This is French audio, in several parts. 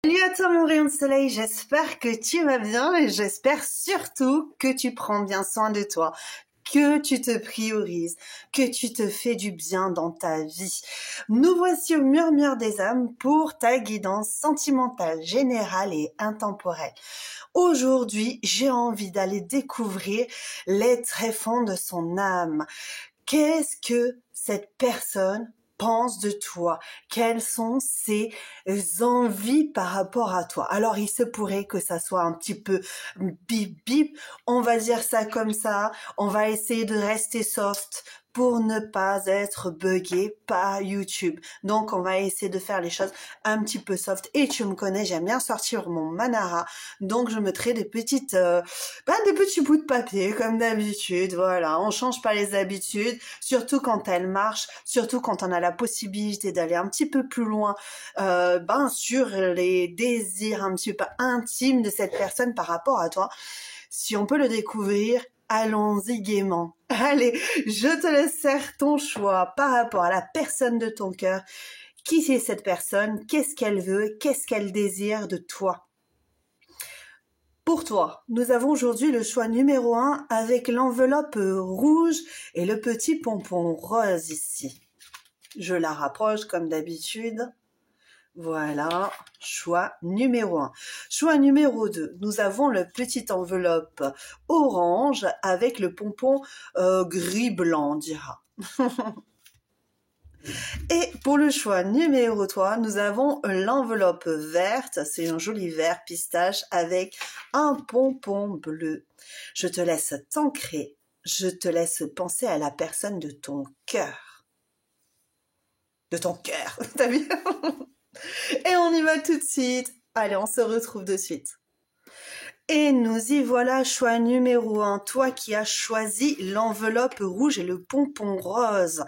Salut à toi mon rayon de soleil, j'espère que tu vas bien et j'espère surtout que tu prends bien soin de toi, que tu te priorises, que tu te fais du bien dans ta vie. Nous voici au murmure des âmes pour ta guidance sentimentale, générale et intemporelle. Aujourd'hui, j'ai envie d'aller découvrir les tréfonds de son âme. Qu'est-ce que cette personne pense de toi? Quelles sont ses envies par rapport à toi? Alors, il se pourrait que ça soit un petit peu bip bip. On va dire ça comme ça. On va essayer de rester soft pour ne pas être buggé par YouTube. Donc, on va essayer de faire les choses un petit peu soft. Et tu me connais, j'aime bien sortir mon Manara. Donc, je mettrai des petites, des petits bouts de papier comme d'habitude. Voilà, on change pas les habitudes, surtout quand elles marchent, surtout quand on a la possibilité d'aller un petit peu plus loin, sur les désirs un petit peu intimes de cette personne par rapport à toi. Si on peut le découvrir, allons-y gaiement. Allez, je te laisse faire ton choix par rapport à la personne de ton cœur. Qui c'est cette personne? Qu'est-ce qu'elle veut? Qu'est-ce qu'elle désire de toi? Pour toi, nous avons aujourd'hui le choix numéro 1 avec l'enveloppe rouge et le petit pompon rose ici. Je la rapproche comme d'habitude. Voilà, choix numéro 1. Choix numéro 2, nous avons le petit enveloppe orange avec le pompon gris-blanc, on dira. Et pour le choix numéro 3, nous avons l'enveloppe verte. C'est un joli vert pistache avec un pompon bleu. Je te laisse t'ancrer. Je te laisse penser à la personne de ton cœur. De ton cœur, t'as vu? Et on y va tout de suite. Allez, on se retrouve de suite. Et nous y voilà, choix numéro 1. Toi qui as choisi l'enveloppe rouge et le pompon rose.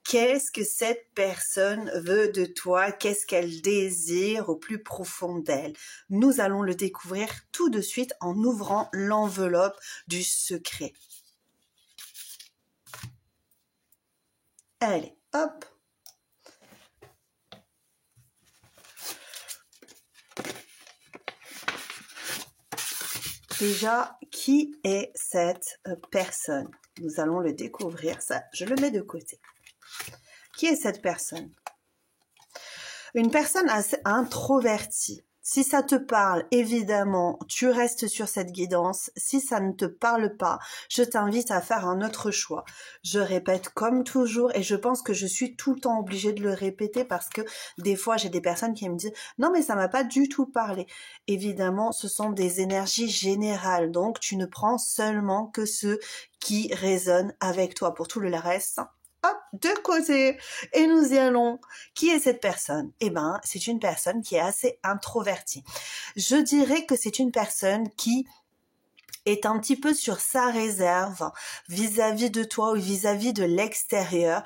Qu'est-ce que cette personne veut de toi? Qu'est-ce qu'elle désire au plus profond d'elle? Nous allons le découvrir tout de suite en ouvrant l'enveloppe du secret. Allez, hop! Déjà, qui est cette personne? Nous allons le découvrir, ça, je le mets de côté. Qui est cette personne? Une personne assez introvertie. Si ça te parle, évidemment, tu restes sur cette guidance. Si ça ne te parle pas, je t'invite à faire un autre choix. Je répète comme toujours et je pense que je suis tout le temps obligée de le répéter parce que des fois, j'ai des personnes qui me disent « Non, mais ça m'a pas du tout parlé ». Évidemment, ce sont des énergies générales. Donc, tu ne prends seulement que ceux qui résonnent avec toi. Pour tout le reste, hop, de côté. Et nous y allons. Qui est cette personne? Eh ben, c'est une personne qui est assez introvertie. Je dirais que c'est une personne qui est un petit peu sur sa réserve vis-à-vis de toi ou vis-à-vis de l'extérieur,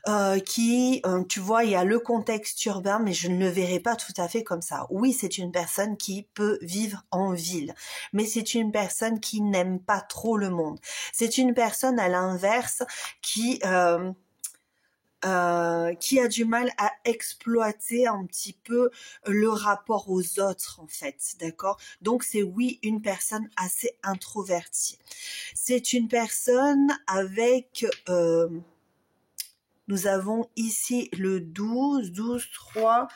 tu vois, il y a le contexte urbain, mais je ne le verrai pas tout à fait comme ça. Oui, c'est une personne qui peut vivre en ville, mais c'est une personne qui n'aime pas trop le monde. C'est une personne, à l'inverse, qui a du mal à exploiter un petit peu le rapport aux autres, en fait, d'accord? Donc, c'est oui, une personne assez introvertie. C'est une personne avec... nous avons ici le 12-3,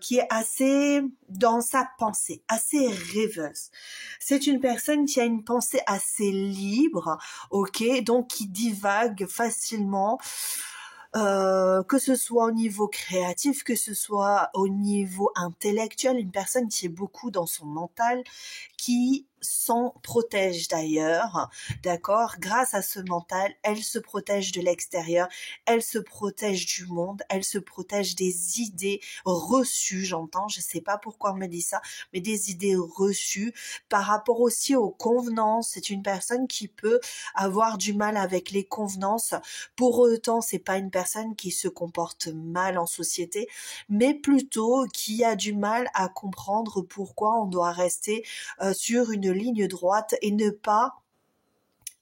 qui est assez dans sa pensée, assez rêveuse. C'est une personne qui a une pensée assez libre, ok, donc qui divague facilement, que ce soit au niveau créatif, que ce soit au niveau intellectuel, une personne qui est beaucoup dans son mental, qui s'en protège d'ailleurs, d'accord? Grâce à ce mental, elle se protège de l'extérieur, elle se protège du monde, elle se protège des idées reçues, j'entends, je sais pas pourquoi on me dit ça, mais des idées reçues par rapport aussi aux convenances. C'est une personne qui peut avoir du mal avec les convenances. Pour autant, c'est pas une personne qui se comporte mal en société, mais plutôt qui a du mal à comprendre pourquoi on doit rester sur une ligne droite et ne pas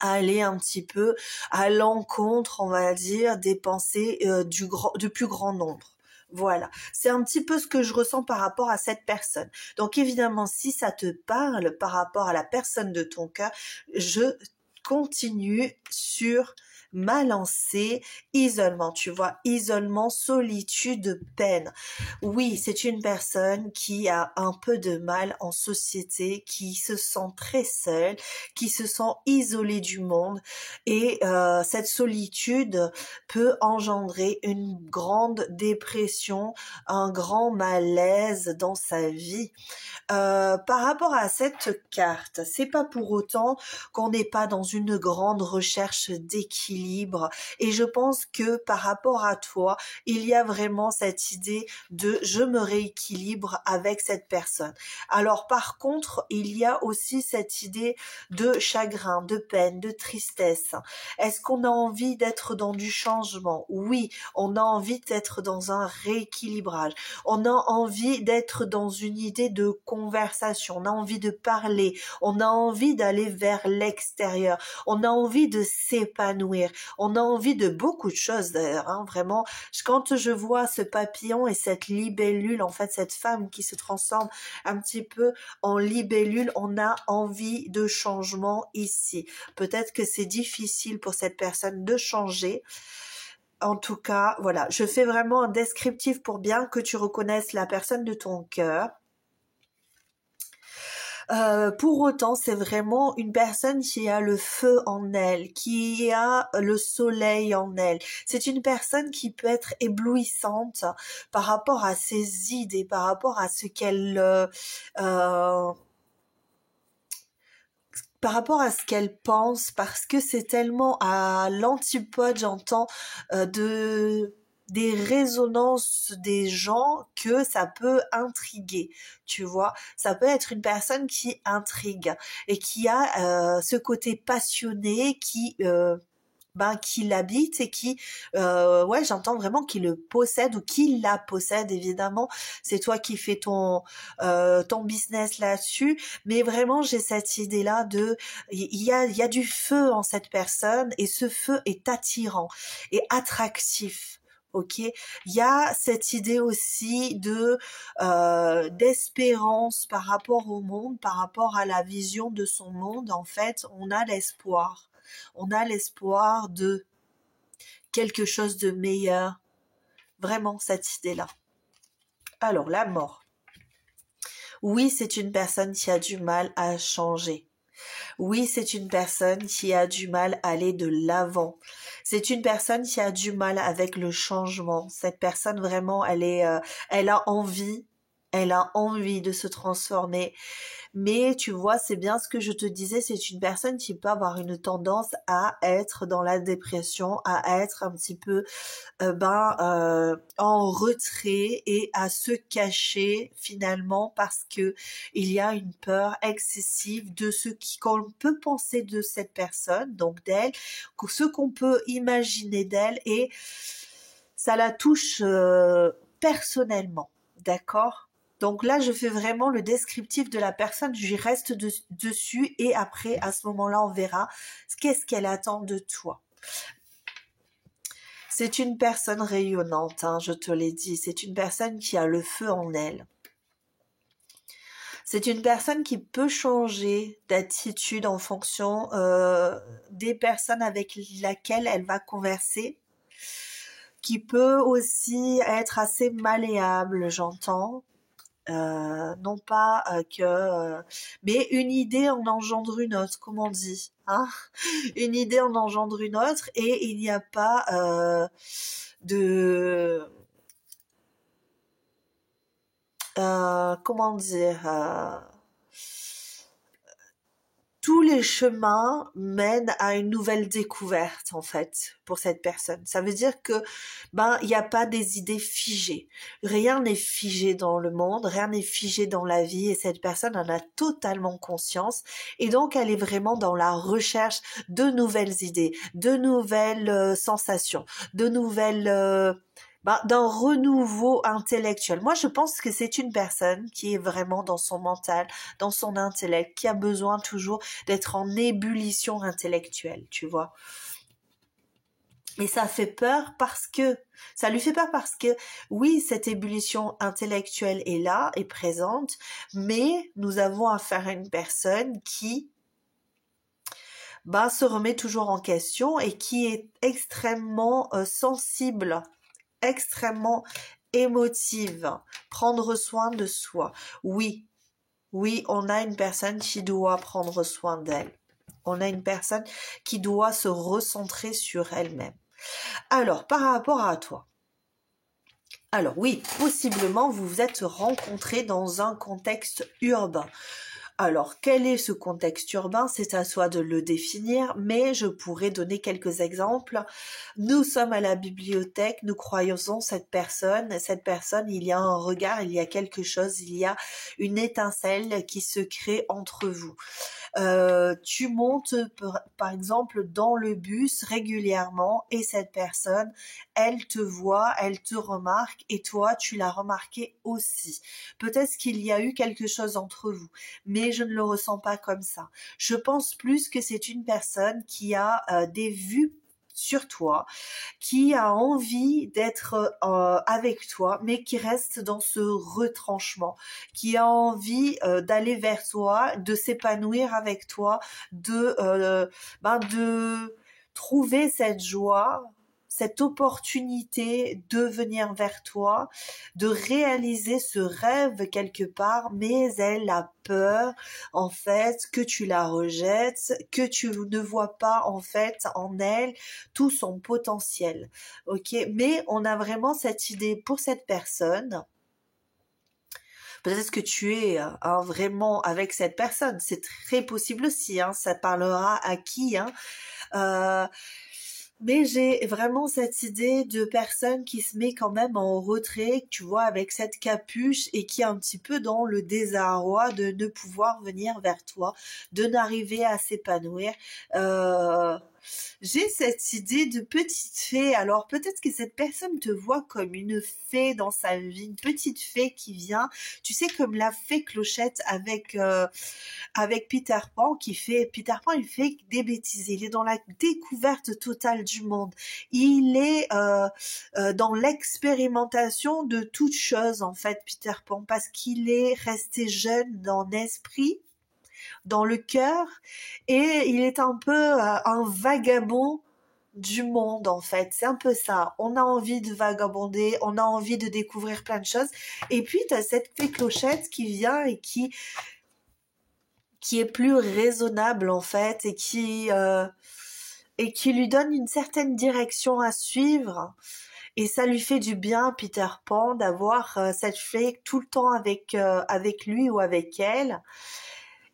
aller un petit peu à l'encontre, on va dire, des pensées du plus grand nombre. Voilà, c'est un petit peu ce que je ressens par rapport à cette personne. Donc évidemment, si ça te parle par rapport à la personne de ton cœur, je continue sur ma lancée isolement, tu vois, isolement, solitude, peine. Oui, c'est une personne qui a un peu de mal en société, qui se sent très seule, qui se sent isolée du monde et cette solitude peut engendrer une grande dépression, un grand malaise dans sa vie. Par rapport à cette carte, c'est pas pour autant qu'on n'est pas dans une grande recherche d'équilibre et je pense que par rapport à toi, il y a vraiment cette idée de je me rééquilibre avec cette personne. Alors par contre, il y a aussi cette idée de chagrin, de peine, de tristesse. Est-ce qu'on a envie d'être dans du changement? Oui, on a envie d'être dans un rééquilibrage. On a envie d'être dans une idée de conversation, on a envie de parler, on a envie d'aller vers l'extérieur, on a envie de s'épanouir, on a envie de beaucoup de choses d'ailleurs, hein, vraiment. Quand je vois ce papillon et cette libellule, en fait cette femme qui se transforme un petit peu en libellule, on a envie de changement ici. Peut-être que c'est difficile pour cette personne de changer. En tout cas, voilà, je fais vraiment un descriptif pour bien que tu reconnaisses la personne de ton cœur. Pour autant, c'est vraiment une personne qui a le feu en elle, qui a le soleil en elle. C'est une personne qui peut être éblouissante par rapport à ses idées, par rapport à ce qu'elle par rapport à ce qu'elle pense, parce que c'est tellement à l'antipode, j'entends, des résonances des gens que ça peut intriguer, tu vois. Ça peut être une personne qui intrigue et qui a ce côté passionné qui l'habite et qui ouais, j'entends vraiment qu'il le possède ou qu'il la possède. Évidemment, c'est toi qui fais ton business là-dessus, mais vraiment j'ai cette idée là de il y a du feu en cette personne et ce feu est attirant et attractif. Ok, il y a cette idée aussi de d'espérance par rapport au monde, par rapport à la vision de son monde. En fait, on a l'espoir. On a l'espoir de quelque chose de meilleur. Vraiment, cette idée-là. Alors, la mort. Oui, c'est une personne qui a du mal à changer. Oui, c'est une personne qui a du mal à aller de l'avant. C'est une personne qui a du mal avec le changement. Cette personne, vraiment, elle a envie. Elle a envie de se transformer. Mais tu vois, c'est bien ce que je te disais, c'est une personne qui peut avoir une tendance à être dans la dépression, à être un petit peu en retrait et à se cacher finalement parce que il y a une peur excessive de ce qu'on peut penser de cette personne, donc d'elle, ce qu'on peut imaginer d'elle et ça la touche personnellement, d'accord? Donc là, je fais vraiment le descriptif de la personne, j'y reste dessus et après, à ce moment-là, on verra qu'est-ce qu'elle attend de toi. C'est une personne rayonnante, hein, je te l'ai dit, c'est une personne qui a le feu en elle. C'est une personne qui peut changer d'attitude en fonction des personnes avec lesquelles elle va converser, qui peut aussi être assez malléable, j'entends. Non pas mais une idée en engendre une autre, comme on dit, hein. Une idée en engendre une autre et il n'y a pas de comment dire tous les chemins mènent à une nouvelle découverte en fait pour cette personne. Ça veut dire que il n'y a pas des idées figées. Rien n'est figé dans le monde, rien n'est figé dans la vie et cette personne en a totalement conscience et donc elle est vraiment dans la recherche de nouvelles idées, de nouvelles sensations, de nouvelles d'un renouveau intellectuel. Moi, je pense que c'est une personne qui est vraiment dans son mental, dans son intellect, qui a besoin toujours d'être en ébullition intellectuelle, tu vois. Et ça fait peur ça lui fait peur parce que, oui, cette ébullition intellectuelle est là, est présente, mais nous avons affaire à une personne qui, se remet toujours en question et qui est extrêmement sensible, extrêmement émotive, prendre soin de soi. Oui, oui, on a une personne qui doit prendre soin d'elle. On a une personne qui doit se recentrer sur elle-même. Alors, par rapport à toi. Alors oui, possiblement vous vous êtes rencontrés dans un contexte urbain. Alors, quel est ce contexte urbain? C'est à soi de le définir, mais je pourrais donner quelques exemples. Nous sommes à la bibliothèque, nous croyons cette personne, il y a un regard, il y a quelque chose, il y a une étincelle qui se crée entre vous. Tu montes par exemple dans le bus régulièrement et cette personne, elle te voit, elle te remarque et toi tu l'as remarqué aussi. Peut-être qu'il y a eu quelque chose entre vous, mais je ne le ressens pas comme ça. Je pense plus que c'est une personne qui a des vues sur toi, qui a envie d'être avec toi, mais qui reste dans ce retranchement, qui a envie d'aller vers toi, de s'épanouir avec toi, de trouver cette joie, cette opportunité de venir vers toi, de réaliser ce rêve quelque part, mais elle a peur, en fait, que tu la rejettes, que tu ne vois pas, en fait, en elle, tout son potentiel. Ok? Mais on a vraiment cette idée pour cette personne. Peut-être que tu es vraiment avec cette personne. C'est très possible aussi, hein, ça parlera à qui, hein. Mais j'ai vraiment cette idée de personne qui se met quand même en retrait, tu vois, avec cette capuche et qui est un petit peu dans le désarroi de ne pouvoir venir vers toi, de n'arriver à s'épanouir. J'ai cette idée de petite fée. Alors peut-être que cette personne te voit comme une fée dans sa vie, une petite fée qui vient, tu sais, comme la fée Clochette avec Peter Pan Peter Pan, il fait des bêtises, il est dans la découverte totale du monde, il est dans l'expérimentation de toutes choses en fait, Peter Pan, parce qu'il est resté jeune dans l'esprit, dans le cœur, et il est un peu un vagabond du monde en fait, c'est un peu ça. On a envie de vagabonder, on a envie de découvrir plein de choses, et puis t'as cette fée Clochette qui vient et qui est plus raisonnable en fait et qui lui donne une certaine direction à suivre, et ça lui fait du bien, Peter Pan, d'avoir cette fée tout le temps avec lui ou avec elle.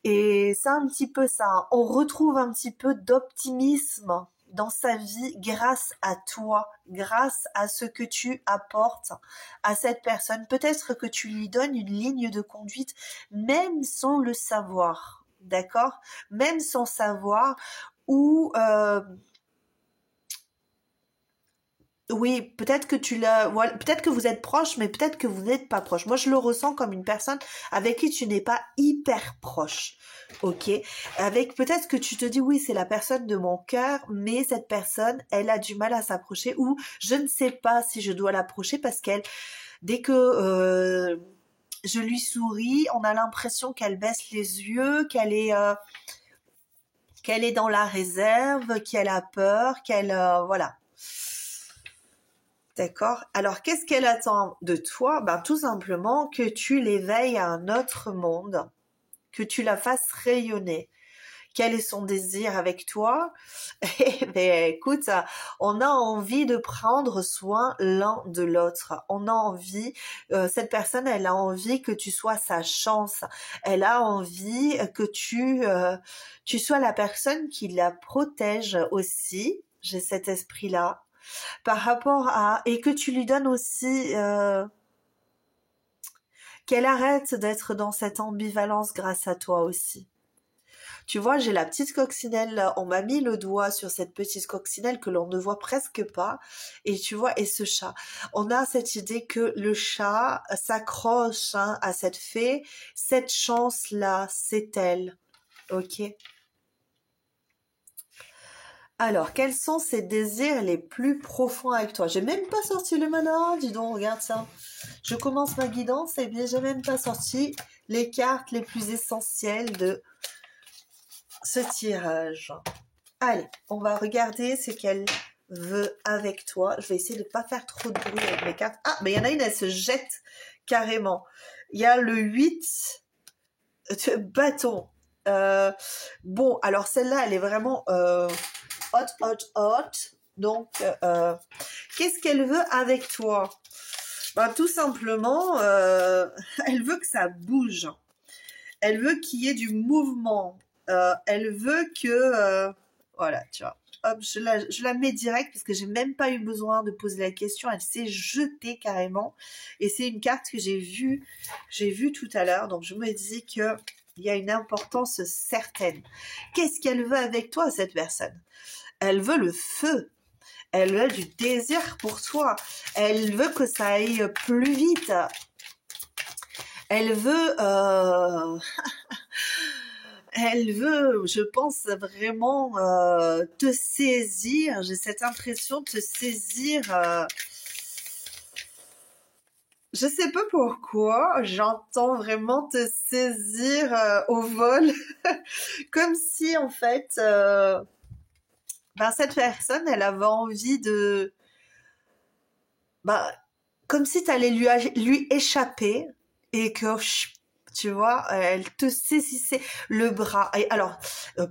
Et c'est un petit peu ça, on retrouve un petit peu d'optimisme dans sa vie grâce à toi, grâce à ce que tu apportes à cette personne. Peut-être que tu lui donnes une ligne de conduite même sans le savoir, d'accord? Même sans savoir, ou oui, peut-être que voilà, peut-être que vous êtes proche, mais peut-être que vous n'êtes pas proche. Moi, je le ressens comme une personne avec qui tu n'es pas hyper proche. Ok? Avec peut-être que tu te dis, oui, c'est la personne de mon cœur, mais cette personne, elle a du mal à s'approcher, ou je ne sais pas si je dois l'approcher parce dès que je lui souris, on a l'impression qu'elle baisse les yeux, qu'elle est dans la réserve, qu'elle a peur, voilà. D'accord. Alors, qu'est-ce qu'elle attend de toi? Tout simplement que tu l'éveilles à un autre monde, que tu la fasses rayonner. Quel est son désir avec toi? Eh bien, écoute, on a envie de prendre soin l'un de l'autre. On a envie, cette personne, elle a envie que tu sois sa chance. Elle a envie que tu sois la personne qui la protège aussi. J'ai cet esprit-là. Par rapport et que tu lui donnes aussi, qu'elle arrête d'être dans cette ambivalence grâce à toi aussi. Tu vois, j'ai la petite coccinelle là, on m'a mis le doigt sur cette petite coccinelle que l'on ne voit presque pas, et tu vois, et ce chat, on a cette idée que le chat s'accroche à cette fée, cette chance là, c'est elle, ok? Alors, quels sont ses désirs les plus profonds avec toi? J'ai même pas sorti le mana, dis donc, regarde ça. Je commence ma guidance et bien j'ai même pas sorti les cartes les plus essentielles de ce tirage. Allez, on va regarder ce qu'elle veut avec toi. Je vais essayer de pas faire trop de bruit avec mes cartes. Ah, mais il y en a une, elle se jette carrément. Il y a le 8 de bâton. Bon, alors celle-là, elle est vraiment hot, hot, hot. Donc, qu'est-ce qu'elle veut avec toi? Ben, tout simplement, elle veut que ça bouge. Elle veut qu'il y ait du mouvement. Elle veut que... voilà, tu vois. Hop, je la mets direct parce que j'ai même pas eu besoin de poser la question. Elle s'est jetée carrément. Et c'est une carte que j'ai vue tout à l'heure. Donc, je me dis que il y a une importance certaine. Qu'est-ce qu'elle veut avec toi, cette personne? Elle veut le feu. Elle veut du désir pour toi. Elle veut que ça aille plus vite. Elle veut... elle veut, je pense, vraiment te saisir. J'ai cette impression de te saisir. Je sais pas pourquoi, j'entends vraiment te saisir au vol. Comme si, en fait, ben, cette personne, elle avait envie de... Ben, comme si tu allais lui échapper et que tu vois, elle te saisissait le bras. Et alors,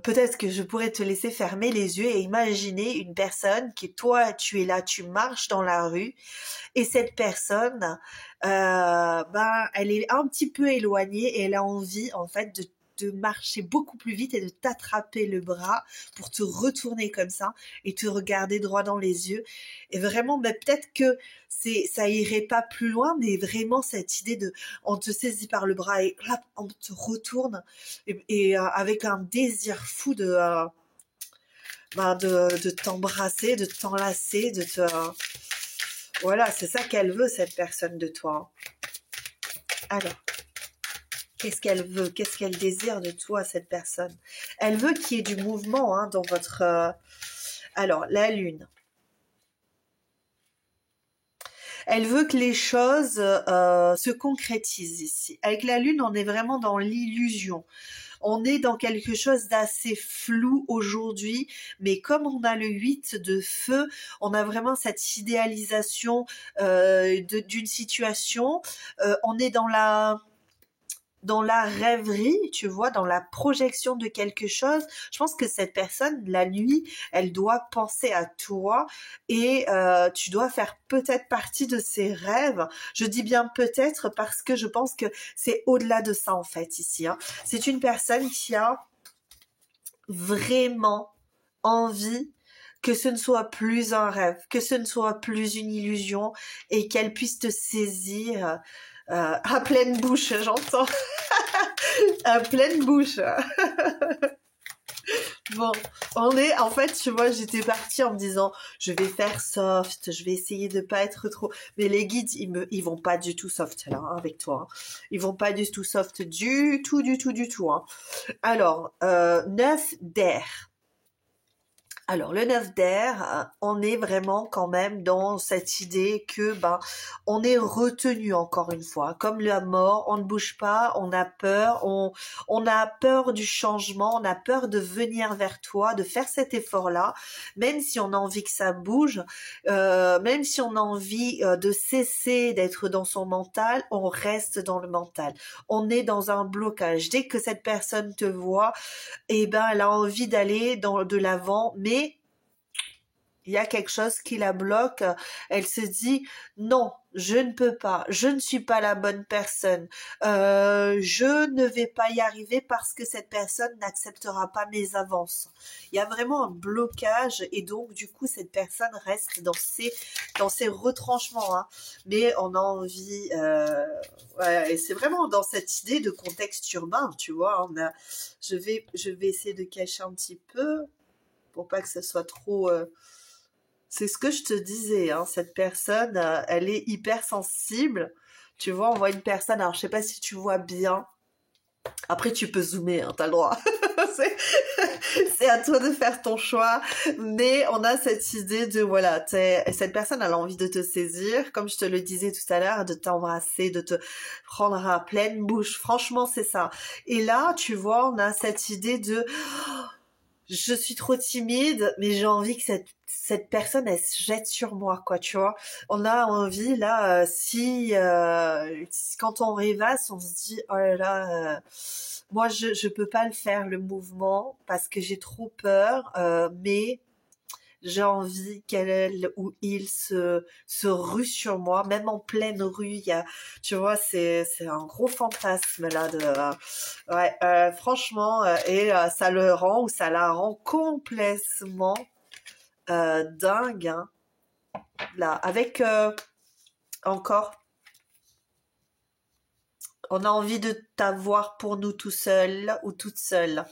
peut-être que je pourrais te laisser fermer les yeux et imaginer une personne qui, toi, tu es là, tu marches dans la rue et cette personne, ben, elle est un petit peu éloignée et elle a envie, en fait, de marcher beaucoup plus vite et de t'attraper le bras pour te retourner comme ça et te regarder droit dans les yeux. Et vraiment, ben, peut-être que ça irait pas plus loin, mais vraiment cette idée de, on te saisit par le bras et là, on te retourne et avec un désir fou ben, de t'embrasser, de t'enlacer, de te, voilà, c'est ça qu'elle veut, cette personne de toi. Alors, qu'est-ce qu'elle veut? Qu'est-ce qu'elle désire de toi, cette personne? Elle veut qu'il y ait du mouvement hein, dans votre... Alors, la lune. Elle veut que les choses se concrétisent ici. Avec la lune, on est vraiment dans l'illusion. On est dans quelque chose d'assez flou aujourd'hui, mais comme on a le 8 de feu, on a vraiment cette idéalisation d'une situation. On est dans la rêverie, tu vois, dans la projection de quelque chose. Je pense que cette personne, la nuit, elle doit penser à toi et tu dois faire peut-être partie de ses rêves. Je dis bien peut-être parce que je pense que c'est au-delà de ça en fait ici. Hein. C'est une personne qui a vraiment envie que ce ne soit plus un rêve, que ce ne soit plus une illusion et qu'elle puisse te saisir à pleine bouche, j'entends. À pleine bouche. Bon, on est, en fait, tu vois, j'étais partie en me disant, je vais faire soft, je vais essayer de pas être trop, mais les guides, ils vont pas du tout soft, là, hein, avec toi, hein. Ils vont pas du tout soft du tout, hein. Alors, 9 d'air. Alors, le 9 d'air, on est vraiment quand même dans cette idée que, ben, on est retenu encore une fois. Comme la mort, on ne bouge pas, on a peur, on a peur du changement, on a peur de venir vers toi, de faire cet effort-là, même si on a envie que ça bouge, même si on a envie de cesser d'être dans son mental, on reste dans le mental. On est dans un blocage. Dès que cette personne te voit, eh ben, elle a envie d'aller de l'avant, mais il y a quelque chose qui la bloque. Elle se dit non, je ne peux pas, je ne suis pas la bonne personne, je ne vais pas y arriver parce que cette personne n'acceptera pas mes avances. Il y a vraiment un blocage et donc du coup cette personne reste dans ses retranchements. Hein. Mais on a envie, ouais, et c'est vraiment dans cette idée de contexte urbain, tu vois. Je vais essayer de cacher un petit peu pour pas que ce soit trop. C'est ce que je te disais, hein, cette personne, elle est hyper sensible. Tu vois, on voit une personne, alors je sais pas si tu vois bien. Après, tu peux zoomer, hein, t'as le droit. C'est à toi de faire ton choix, mais on a cette idée de, voilà, cette personne elle a envie de te saisir, comme je te le disais tout à l'heure, de t'embrasser, de te prendre à pleine bouche. Franchement, c'est ça. Et là, tu vois, on a cette idée de, je suis trop timide, mais j'ai envie que cette personne elle se jette sur moi, quoi, tu vois. On a envie là, quand on rêvasse, on se dit oh là là, moi je peux pas le faire le mouvement parce que j'ai trop peur, mais j'ai envie qu'elle ou il se rue sur moi, même en pleine rue. Il y a, tu vois, c'est un gros fantasme là de, ouais, franchement, ça le rend ou ça la rend complètement dingue. Hein, là, avec encore, on a envie de t'avoir pour nous tout seul ou toute seule.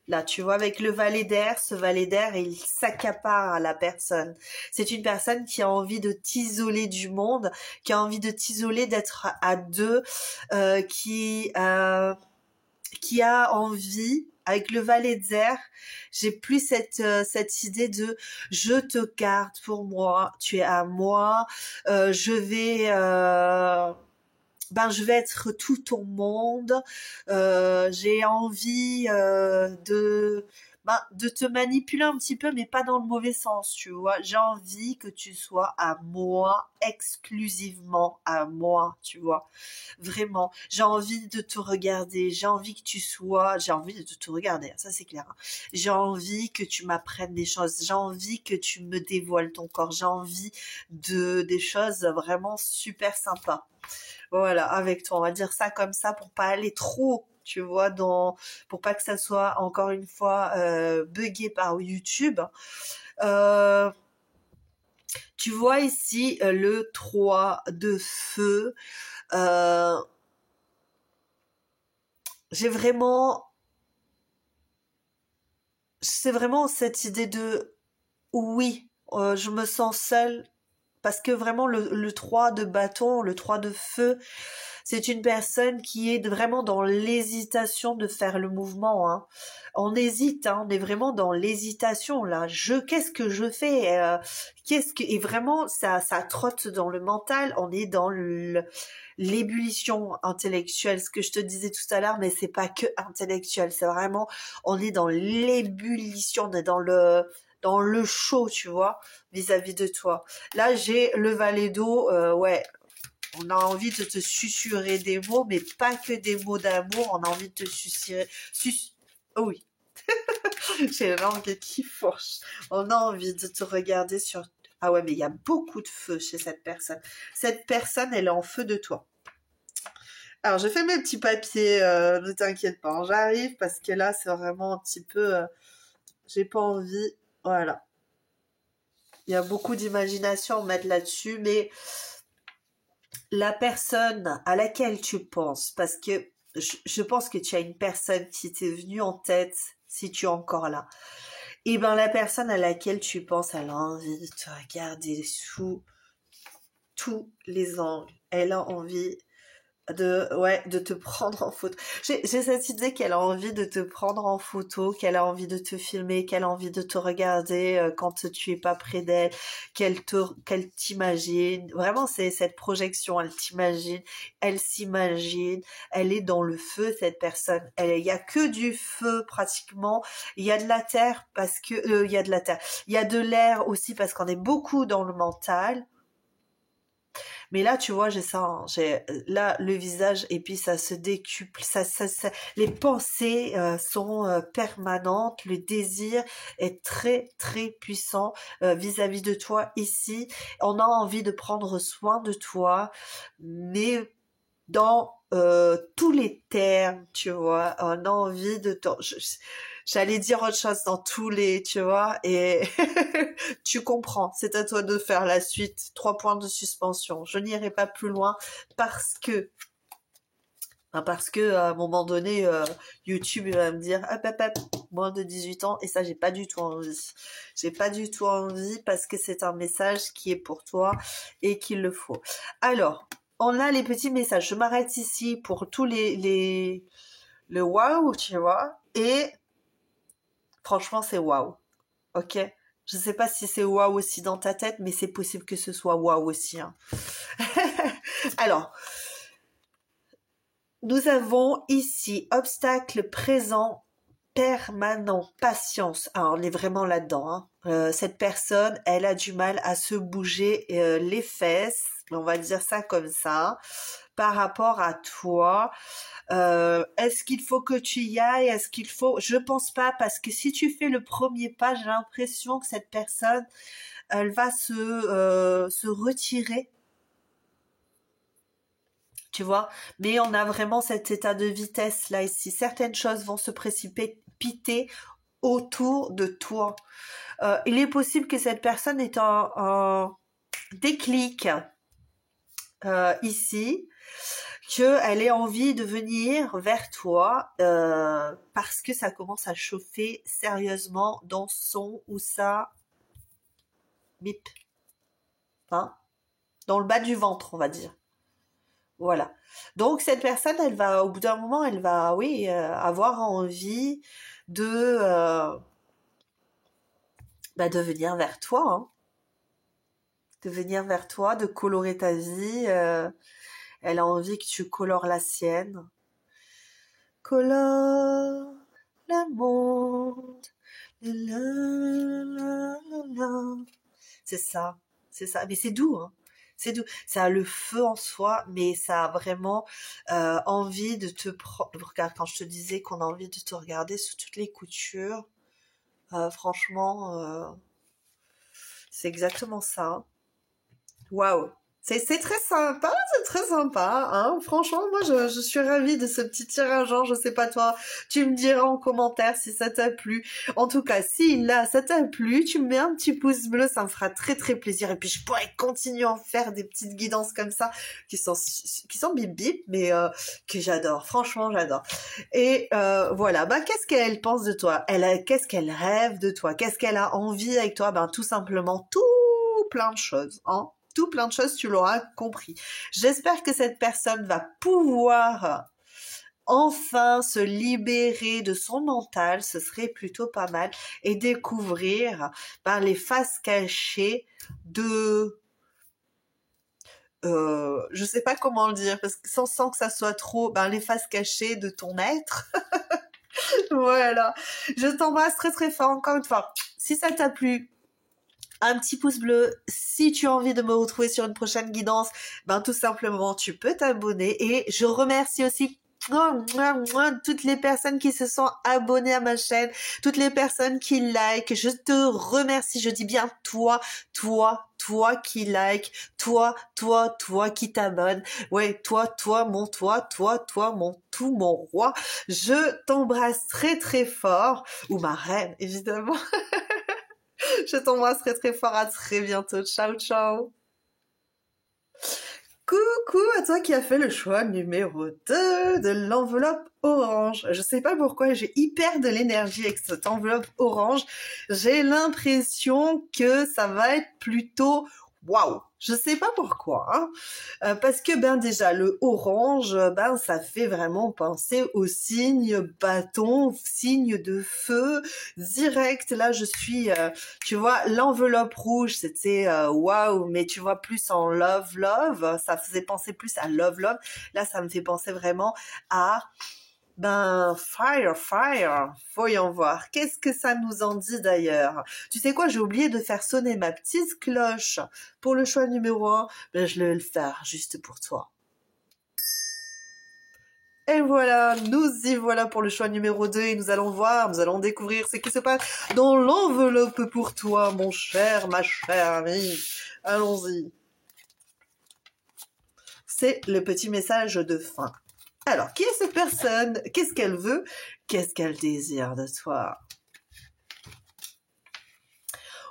Là, tu vois, avec le valet d'air, ce valet d'air, il s'accapare à la personne. C'est une personne qui a envie de t'isoler du monde, qui a envie de t'isoler, d'être à deux, qui a envie, avec le valet d'air, j'ai plus cette idée de je te garde pour moi, tu es à moi, je vais être tout ton monde. J'ai envie de te manipuler un petit peu, mais pas dans le mauvais sens, tu vois. J'ai envie que tu sois à moi, exclusivement à moi, tu vois. Vraiment, j'ai envie de te regarder, j'ai envie de te regarder, ça c'est clair. Hein. J'ai envie que tu m'apprennes des choses, j'ai envie que tu me dévoiles ton corps, j'ai envie des choses vraiment super sympas. Voilà, avec toi, on va dire ça comme ça pour pas aller trop, tu vois, pour pas que ça soit encore une fois buggé par YouTube. Euh, Tu vois ici le 3 de feu. Euh, j'ai vraiment, c'est vraiment cette idée de oui, je me sens seule parce que vraiment le 3 de bâton, le 3 de feu, c'est une personne qui est vraiment dans l'hésitation de faire le mouvement. Hein. On hésite, hein, on est vraiment dans l'hésitation là. Qu'est-ce que je fais et vraiment ça trotte dans le mental. On est dans l'ébullition intellectuelle, ce que je te disais tout à l'heure, mais c'est pas que intellectuel, c'est vraiment, on est dans l'ébullition, on est dans le chaud, tu vois, vis-à-vis de toi. Là, j'ai le valet d'eau, ouais, on a envie de te susurrer des mots, mais pas que des mots d'amour, on a envie de te susurrer, oh oui, j'ai la langue qui fourche. On a envie de te regarder sur... Ah ouais, mais il y a beaucoup de feu chez cette personne. Cette personne, elle est en feu de toi. Alors, je fais mes petits papiers, ne t'inquiète pas, hein, j'arrive parce que là, c'est vraiment un petit peu... j'ai pas envie... Voilà. Il y a beaucoup d'imagination à mettre là-dessus, mais la personne à laquelle tu penses, parce que je pense que tu as une personne qui t'est venue en tête si tu es encore là. Et ben la personne à laquelle tu penses, elle a envie de te regarder sous tous les angles. Elle a envie de te prendre en photo. J'ai cette idée qu'elle a envie de te prendre en photo, qu'elle a envie de te filmer, qu'elle a envie de te regarder quand tu es pas près d'elle, qu'elle t'imagine. Vraiment, c'est cette projection. Elle t'imagine, elle s'imagine. Elle est dans le feu, cette personne. Il y a que du feu pratiquement. Il y a de la terre parce que il y a de la terre. Il y a de l'air aussi parce qu'on est beaucoup dans le mental. Mais là, tu vois, j'ai ça, hein, j'ai là le visage et puis ça se décuple, les pensées sont permanentes, le désir est très très puissant vis-à-vis de toi ici. On a envie de prendre soin de toi, mais dans tous les termes, tu vois, on a envie de j'allais dire autre chose dans tous les, tu vois, et tu comprends, c'est à toi de faire la suite, 3 points de suspension. Je n'irai pas plus loin parce que à un moment donné, YouTube il va me dire moins de 18 ans, et ça j'ai pas du tout envie. J'ai pas du tout envie parce que c'est un message qui est pour toi et qu'il le faut. Alors, on a les petits messages. Je m'arrête ici pour tous le waouh, tu vois, et Franchement, c'est waouh. Ok? Je sais pas si c'est waouh aussi dans ta tête, mais c'est possible que ce soit waouh aussi, hein. Alors, nous avons ici obstacle présent permanent, patience. Alors, on est vraiment là-dedans, hein. Cette personne, elle a du mal à se bouger les fesses, on va dire ça comme ça, par rapport à toi. Est-ce qu'il faut que tu y ailles? Est-ce qu'il faut? Je pense pas, parce que si tu fais le premier pas, j'ai l'impression que cette personne, elle va se retirer, tu vois. Mais on a vraiment cet état de vitesse là ici. Certaines choses vont se précipiter autour de toi. Il est possible que cette personne ait un déclic ici, qu'elle ait envie de venir vers toi parce que ça commence à chauffer sérieusement dans son ou sa bip, hein, dans le bas du ventre, on va dire. Voilà. Donc cette personne, elle va, au bout d'un moment, elle va, oui, avoir envie de, de venir vers toi, hein, de venir vers toi, de colorer ta vie. Elle a envie que tu colores la sienne. Colore le monde. La, la, la, la. C'est ça, c'est ça. Mais c'est doux, hein. C'est doux. Ça a le feu en soi, mais ça a vraiment envie de te prendre. Regarde, quand je te disais qu'on a envie de te regarder sous toutes les coutures, franchement, c'est exactement ça. Waouh! C'est très sympa, c'est très sympa, hein. Franchement, moi, je suis ravie de ce petit tirage. Je sais pas toi, tu me diras en commentaire si ça t'a plu. En tout cas, si là, ça t'a plu, tu me mets un petit pouce bleu, ça me fera très très plaisir. Et puis, je pourrais continuer à en faire des petites guidances comme ça, qui sont bip bip, mais que j'adore. Franchement, j'adore. Et voilà, qu'est-ce qu'elle pense de toi? Qu'est-ce qu'elle rêve de toi? Qu'est-ce qu'elle a envie avec toi? Tout simplement, tout plein de choses, hein. Tout plein de choses, tu l'auras compris. J'espère que cette personne va pouvoir enfin se libérer de son mental, ce serait plutôt pas mal, et découvrir les faces cachées de... je sais pas comment le dire, parce que sans que ça soit trop les faces cachées de ton être. Voilà. Je t'embrasse très très fort encore une fois. Si ça t'a plu, un petit pouce bleu. Si tu as envie de me retrouver sur une prochaine guidance, tout simplement, tu peux t'abonner. Et je remercie aussi toutes les personnes qui se sont abonnées à ma chaîne, toutes les personnes qui like. Je te remercie. Je dis bien toi qui like, toi qui t'abonne. Ouais, toi, mon tout, mon roi. Je t'embrasse très très fort. Ou ma reine, évidemment. Je t'embrasse très très fort, à très bientôt. Ciao, ciao. Coucou à toi qui as fait le choix numéro 2 de l'enveloppe orange. Je sais pas pourquoi j'ai hyper de l'énergie avec cette enveloppe orange. J'ai l'impression que ça va être plutôt waouh. Je sais pas pourquoi, hein. Parce que déjà le orange, ça fait vraiment penser au signe bâton, signe de feu direct. Là, je suis, tu vois, l'enveloppe rouge, c'était waouh, mais tu vois plus en love, ça faisait penser plus à love. Là, ça me fait penser vraiment à fire. Voyons voir. Qu'est-ce que ça nous en dit d'ailleurs? Tu sais quoi, j'ai oublié de faire sonner ma petite cloche pour le choix numéro 1. Je vais le faire juste pour toi. Et voilà, nous y voilà pour le choix numéro 2 et nous allons découvrir ce qui se passe dans l'enveloppe pour toi, mon cher, ma chère amie. Allons-y. C'est le petit message de fin. Alors, qui est cette personne? Qu'est-ce qu'elle veut? Qu'est-ce qu'elle désire de toi?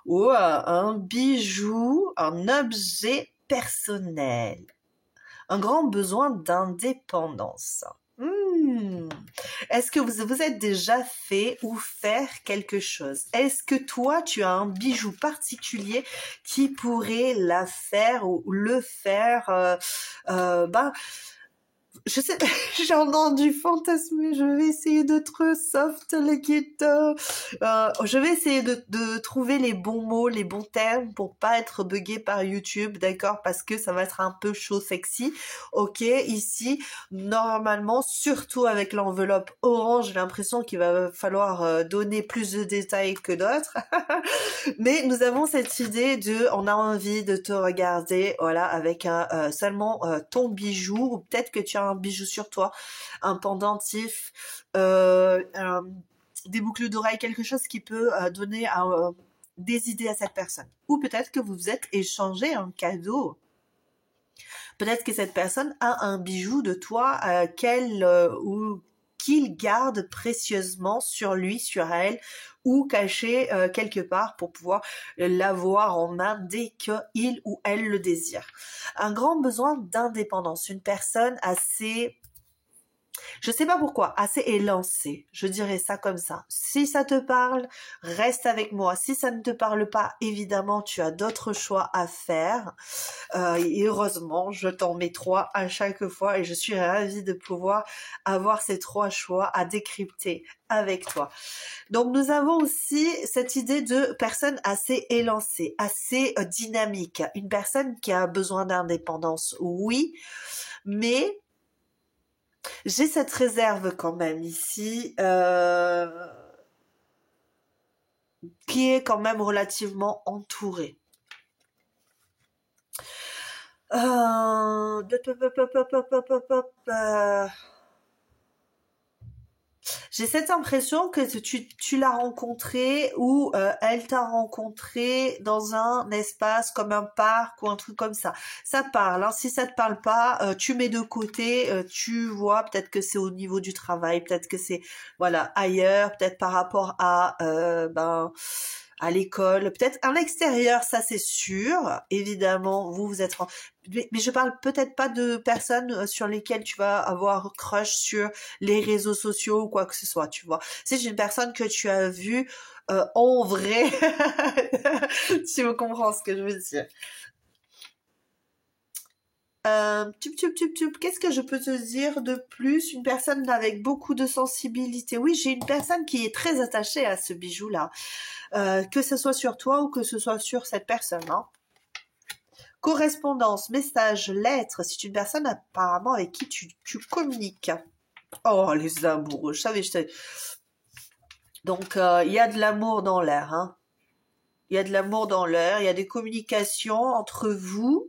Oh, un bijou, un objet personnel. Un grand besoin d'indépendance. Est-ce que vous êtes déjà fait ou faire quelque chose? Est-ce que toi, tu as un bijou particulier qui pourrait la faire ou le faire je sais, j'ai entendu fantasmer, je vais essayer d'être soft, les kids. Je vais essayer de trouver les bons mots, les bons termes pour pas être buggé par YouTube, d'accord? Parce que ça va être un peu chaud sexy. Ok, ici, normalement, surtout avec l'enveloppe orange, j'ai l'impression qu'il va falloir donner plus de détails que d'autres. Mais nous avons cette idée de, on a envie de te regarder, voilà, avec seulement ton bijou, ou peut-être que tu as un bijou sur toi, un pendentif, des boucles d'oreilles, quelque chose qui peut donner des idées à cette personne. Ou peut-être que vous vous êtes échangé un cadeau. Peut-être que cette personne a un bijou de toi ou qu'il garde précieusement sur lui, sur elle, ou caché quelque part pour pouvoir l'avoir en main dès qu'il ou elle le désire. Un grand besoin d'indépendance, une personne assez... Je sais pas pourquoi, assez élancé. Je dirais ça comme ça. Si ça te parle, reste avec moi. Si ça ne te parle pas, évidemment, tu as d'autres choix à faire. Et heureusement, je t'en mets 3 à chaque fois et je suis ravie de pouvoir avoir ces 3 choix à décrypter avec toi. Donc, nous avons aussi cette idée de personne assez élancée, assez dynamique. Une personne qui a besoin d'indépendance, oui, mais j'ai cette réserve quand même ici, qui est quand même relativement entourée. J'ai cette impression que tu l'as rencontré ou elle t'a rencontré dans un espace comme un parc ou un truc comme ça. Ça parle, hein. Si ça te parle pas, tu mets de côté, tu vois, peut-être que c'est au niveau du travail, peut-être que c'est voilà ailleurs, peut-être par rapport à l'école, peut-être à l'extérieur, ça c'est sûr. Évidemment, vous êtes mais je parle peut-être pas de personnes sur lesquelles tu vas avoir crush sur les réseaux sociaux ou quoi que ce soit, tu vois. Si c'est une personne que tu as vue en vrai, tu me comprends ce que je veux dire. Qu'est-ce que je peux te dire de plus? Une personne avec beaucoup de sensibilité. Oui, j'ai une personne qui est très attachée à ce bijou-là. Que ce soit sur toi ou que ce soit sur cette personne, hein. Correspondance, message, lettre, c'est une personne apparemment avec qui tu communiques. Oh, les amoureux, je savais. Donc, il y a de l'amour dans l'air, hein. Il y a de l'amour dans l'air, il y a des communications entre vous.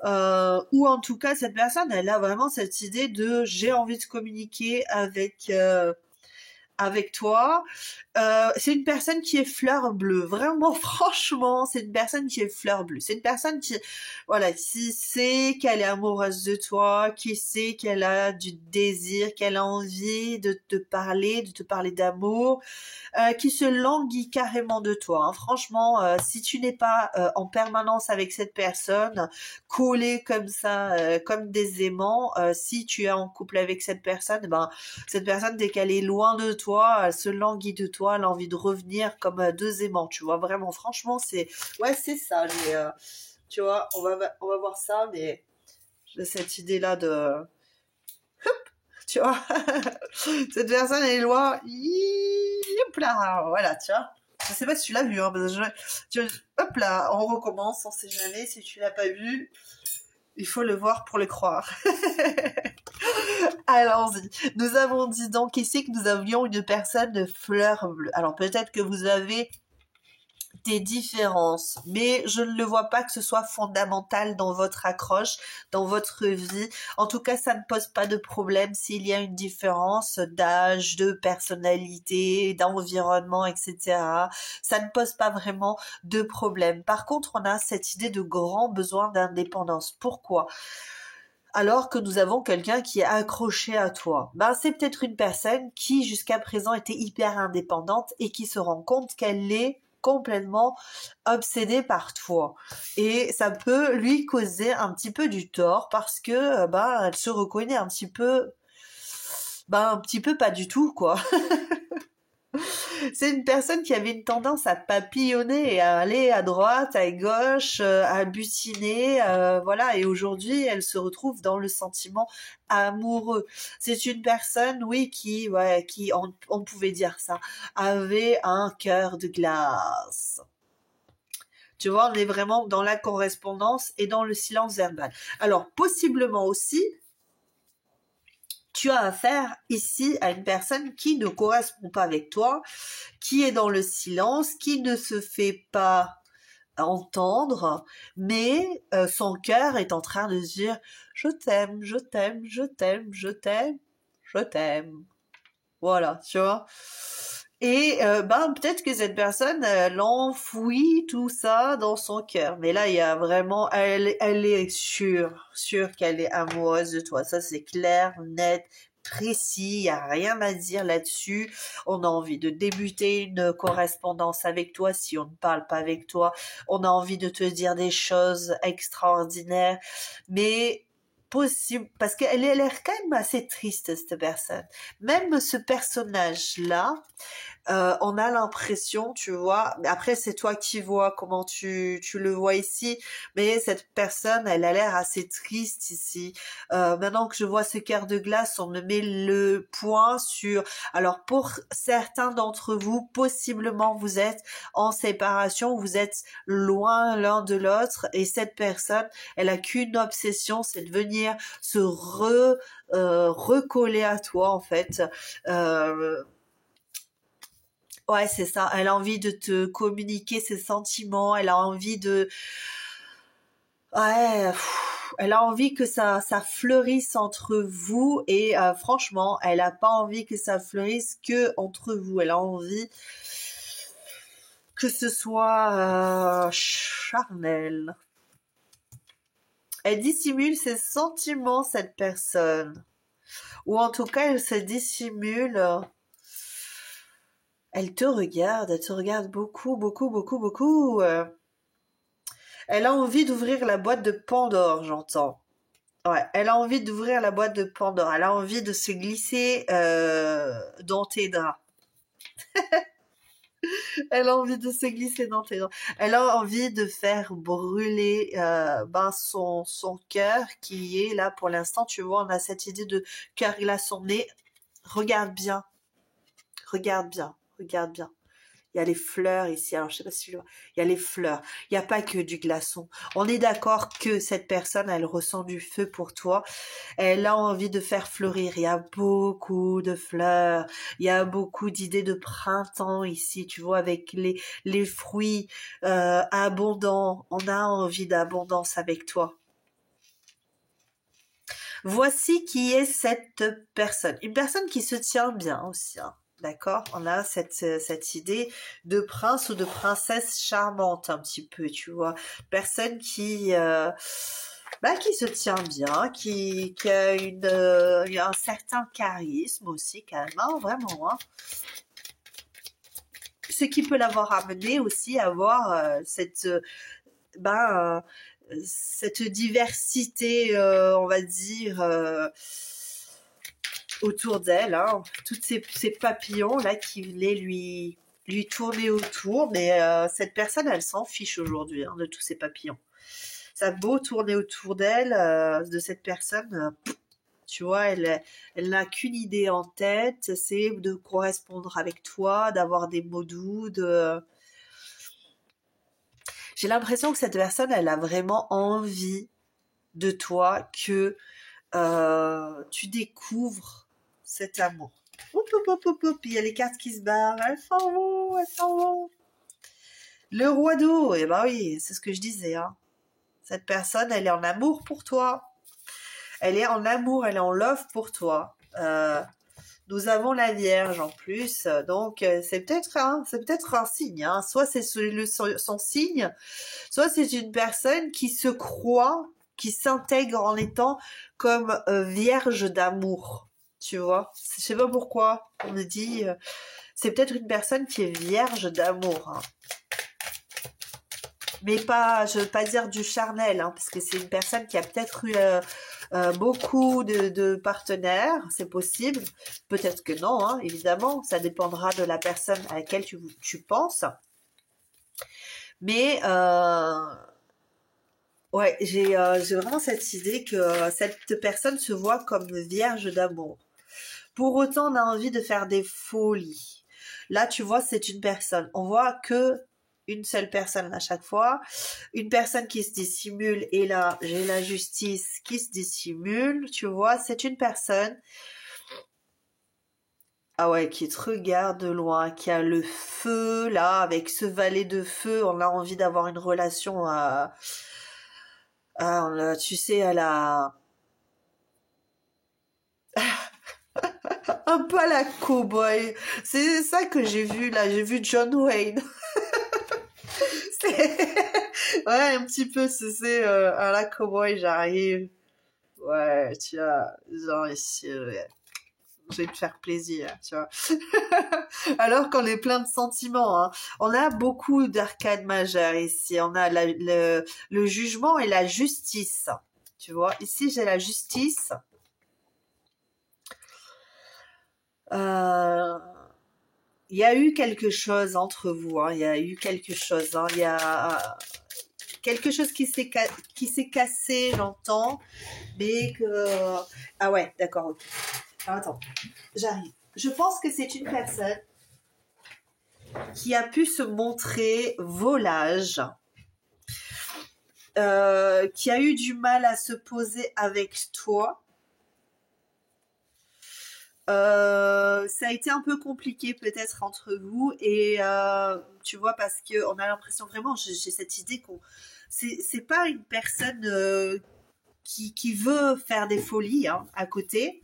Ou en tout cas, cette personne, elle a vraiment cette idée de j'ai envie de communiquer avec toi. C'est une personne qui est fleur bleue. Vraiment, franchement, c'est une personne qui est fleur bleue. C'est une personne qui, voilà, qui sait qu'elle est amoureuse de toi, qui sait qu'elle a du désir, qu'elle a envie de te parler d'amour, qui se languit carrément de toi, hein. Franchement, si tu n'es pas en permanence avec cette personne, collé comme ça, comme des aimants, si tu es en couple avec cette personne, cette personne, dès qu'elle est loin de toi, elle se languit de toi, elle a envie de revenir comme deux aimants, tu vois. Vraiment, franchement, c'est ça. Tu vois, on va voir ça, mais j'ai cette idée-là de... Tu vois, cette personne elle est loin. Hop là, voilà, tu vois. Je sais pas si tu l'as vu, hein, parce que hop là, on recommence, on sait jamais. Si tu l'as pas vu, il faut le voir pour le croire. Allons-y. Nous avons dit donc ici que nous avions une personne de fleur bleue. Alors peut-être que vous avez des différences, mais je ne le vois pas que ce soit fondamental dans votre accroche, dans votre vie. En tout cas, ça ne pose pas de problème s'il y a une différence d'âge, de personnalité, d'environnement, etc. Ça ne pose pas vraiment de problème. Par contre, on a cette idée de grand besoin d'indépendance. Pourquoi ? Alors que nous avons quelqu'un qui est accroché à toi. C'est peut-être une personne qui jusqu'à présent était hyper indépendante et qui se rend compte qu'elle est complètement obsédée par toi. Et ça peut lui causer un petit peu du tort parce que elle se reconnaît un petit peu pas du tout, quoi. C'est une personne qui avait une tendance à papillonner et à aller à droite, à gauche, à butiner, voilà. Et aujourd'hui, elle se retrouve dans le sentiment amoureux. C'est une personne, oui, qui, on pouvait dire ça, avait un cœur de glace. Tu vois, on est vraiment dans la correspondance et dans le silence verbal. Alors, possiblement aussi, tu as affaire ici à une personne qui ne correspond pas avec toi, qui est dans le silence, qui ne se fait pas entendre, mais son cœur est en train de dire je t'aime, je t'aime, je t'aime, je t'aime, je t'aime. Voilà, tu vois. Et peut-être que cette personne, elle enfouit tout ça dans son cœur. Mais là, il y a vraiment, elle est sûre qu'elle est amoureuse de toi. Ça, c'est clair, net, précis. Il y a rien à dire là-dessus. On a envie de débuter une correspondance avec toi si on ne parle pas avec toi. On a envie de te dire des choses extraordinaires. Mais possible, parce qu'elle a l'air quand même assez triste, cette personne. Même ce personnage-là, on a l'impression, tu vois, après c'est toi qui vois comment tu le vois ici, mais cette personne, elle a l'air assez triste ici. Maintenant que je vois ce cœur de glace, on me met le point sur... Alors pour certains d'entre vous, possiblement vous êtes en séparation, vous êtes loin l'un de l'autre, et cette personne, elle a qu'une obsession, c'est de venir se recoller à toi en fait. Ouais, c'est ça. Elle a envie de te communiquer ses sentiments. Elle a envie de... Ouais, elle a envie que ça fleurisse entre vous. Et franchement, elle a pas envie que ça fleurisse que entre vous. Elle a envie que ce soit charnel. Elle dissimule ses sentiments, cette personne. Ou en tout cas, elle se dissimule... Elle te regarde beaucoup, beaucoup, beaucoup, beaucoup. Elle a envie d'ouvrir la boîte de Pandore, j'entends. Ouais, elle a envie d'ouvrir la boîte de Pandore. Elle a envie de se glisser dans tes draps. Elle a envie de se glisser dans tes draps. Elle a envie de faire brûler son cœur qui est là pour l'instant. Tu vois, on a cette idée de cœur glaçon. Mais regarde bien. Regarde bien. Regarde bien. Il y a les fleurs ici. Alors, je sais pas si tu le vois. Il y a les fleurs. Il n'y a pas que du glaçon. On est d'accord que cette personne, elle ressent du feu pour toi. Elle a envie de faire fleurir. Il y a beaucoup de fleurs. Il y a beaucoup d'idées de printemps ici. Tu vois, avec les fruits abondants. On a envie d'abondance avec toi. Voici qui est cette personne. Une personne qui se tient bien aussi, hein. D'accord, on a cette idée de prince ou de princesse charmante un petit peu, tu vois. Personne qui se tient bien, qui a un certain charisme aussi quand même, hein, vraiment. Hein. Ce qui peut l'avoir amené aussi à avoir cette diversité, on va dire... autour d'elle, hein, toutes ces papillons là qui venaient lui tourner autour, mais cette personne, elle s'en fiche aujourd'hui de tous ces papillons. Ça a beau tourner autour d'elle, de cette personne, tu vois, elle n'a qu'une idée en tête, c'est de correspondre avec toi, d'avoir des mots doux, J'ai l'impression que cette personne, elle a vraiment envie de toi, que tu découvres cet amour. Il y a les cartes qui se barrent. Elles s'en vont. Le roi d'eau, eh ben oui, c'est ce que je disais. Hein. Cette personne, elle est en amour pour toi. Elle est en amour, elle est en love pour toi. Nous avons la Vierge en plus, donc c'est peut-être un signe. Hein. Soit c'est son signe, soit c'est une personne qui se croit, qui s'intègre en étant comme vierge d'amour. Tu vois, je sais pas pourquoi on me dit, c'est peut-être une personne qui est vierge d'amour, hein. Mais pas, je veux pas dire du charnel, hein, parce que c'est une personne qui a peut-être eu beaucoup de partenaires, c'est possible. Peut-être que non, hein, évidemment, ça dépendra de la personne à laquelle tu penses. Mais ouais, j'ai vraiment cette idée que cette personne se voit comme vierge d'amour. Pour autant, on a envie de faire des folies. Là, tu vois, c'est une personne. On voit que une seule personne à chaque fois. Une personne qui se dissimule. Et là, j'ai la justice qui se dissimule. Tu vois, c'est une personne. Ah ouais, qui te regarde de loin, qui a le feu, là, avec ce valet de feu. On a envie d'avoir une relation tu sais, à la... Un peu à la cowboy. C'est ça que j'ai vu là. J'ai vu John Wayne. Ouais, un petit peu, c'est à la cowboy, j'arrive. Ouais, tu vois, genre ici, je vais te faire plaisir, tu vois. Alors qu'on est plein de sentiments, hein. On a beaucoup d'arcades majeures ici. On a le jugement et la justice. Tu vois, ici j'ai la justice. Euh, Il y a eu quelque chose entre vous, hein. Il y a eu quelque chose, hein. Il y a quelque chose qui s'est cassé, j'entends, mais que... Ah ouais, d'accord, ok. Alors, attends, j'arrive. Je pense que c'est une personne qui a pu se montrer volage, qui a eu du mal à se poser avec toi. Ça a été un peu compliqué peut-être entre vous et tu vois parce que on a l'impression vraiment, j'ai cette idée qu'on c'est pas une personne qui veut faire des folies hein, à côté,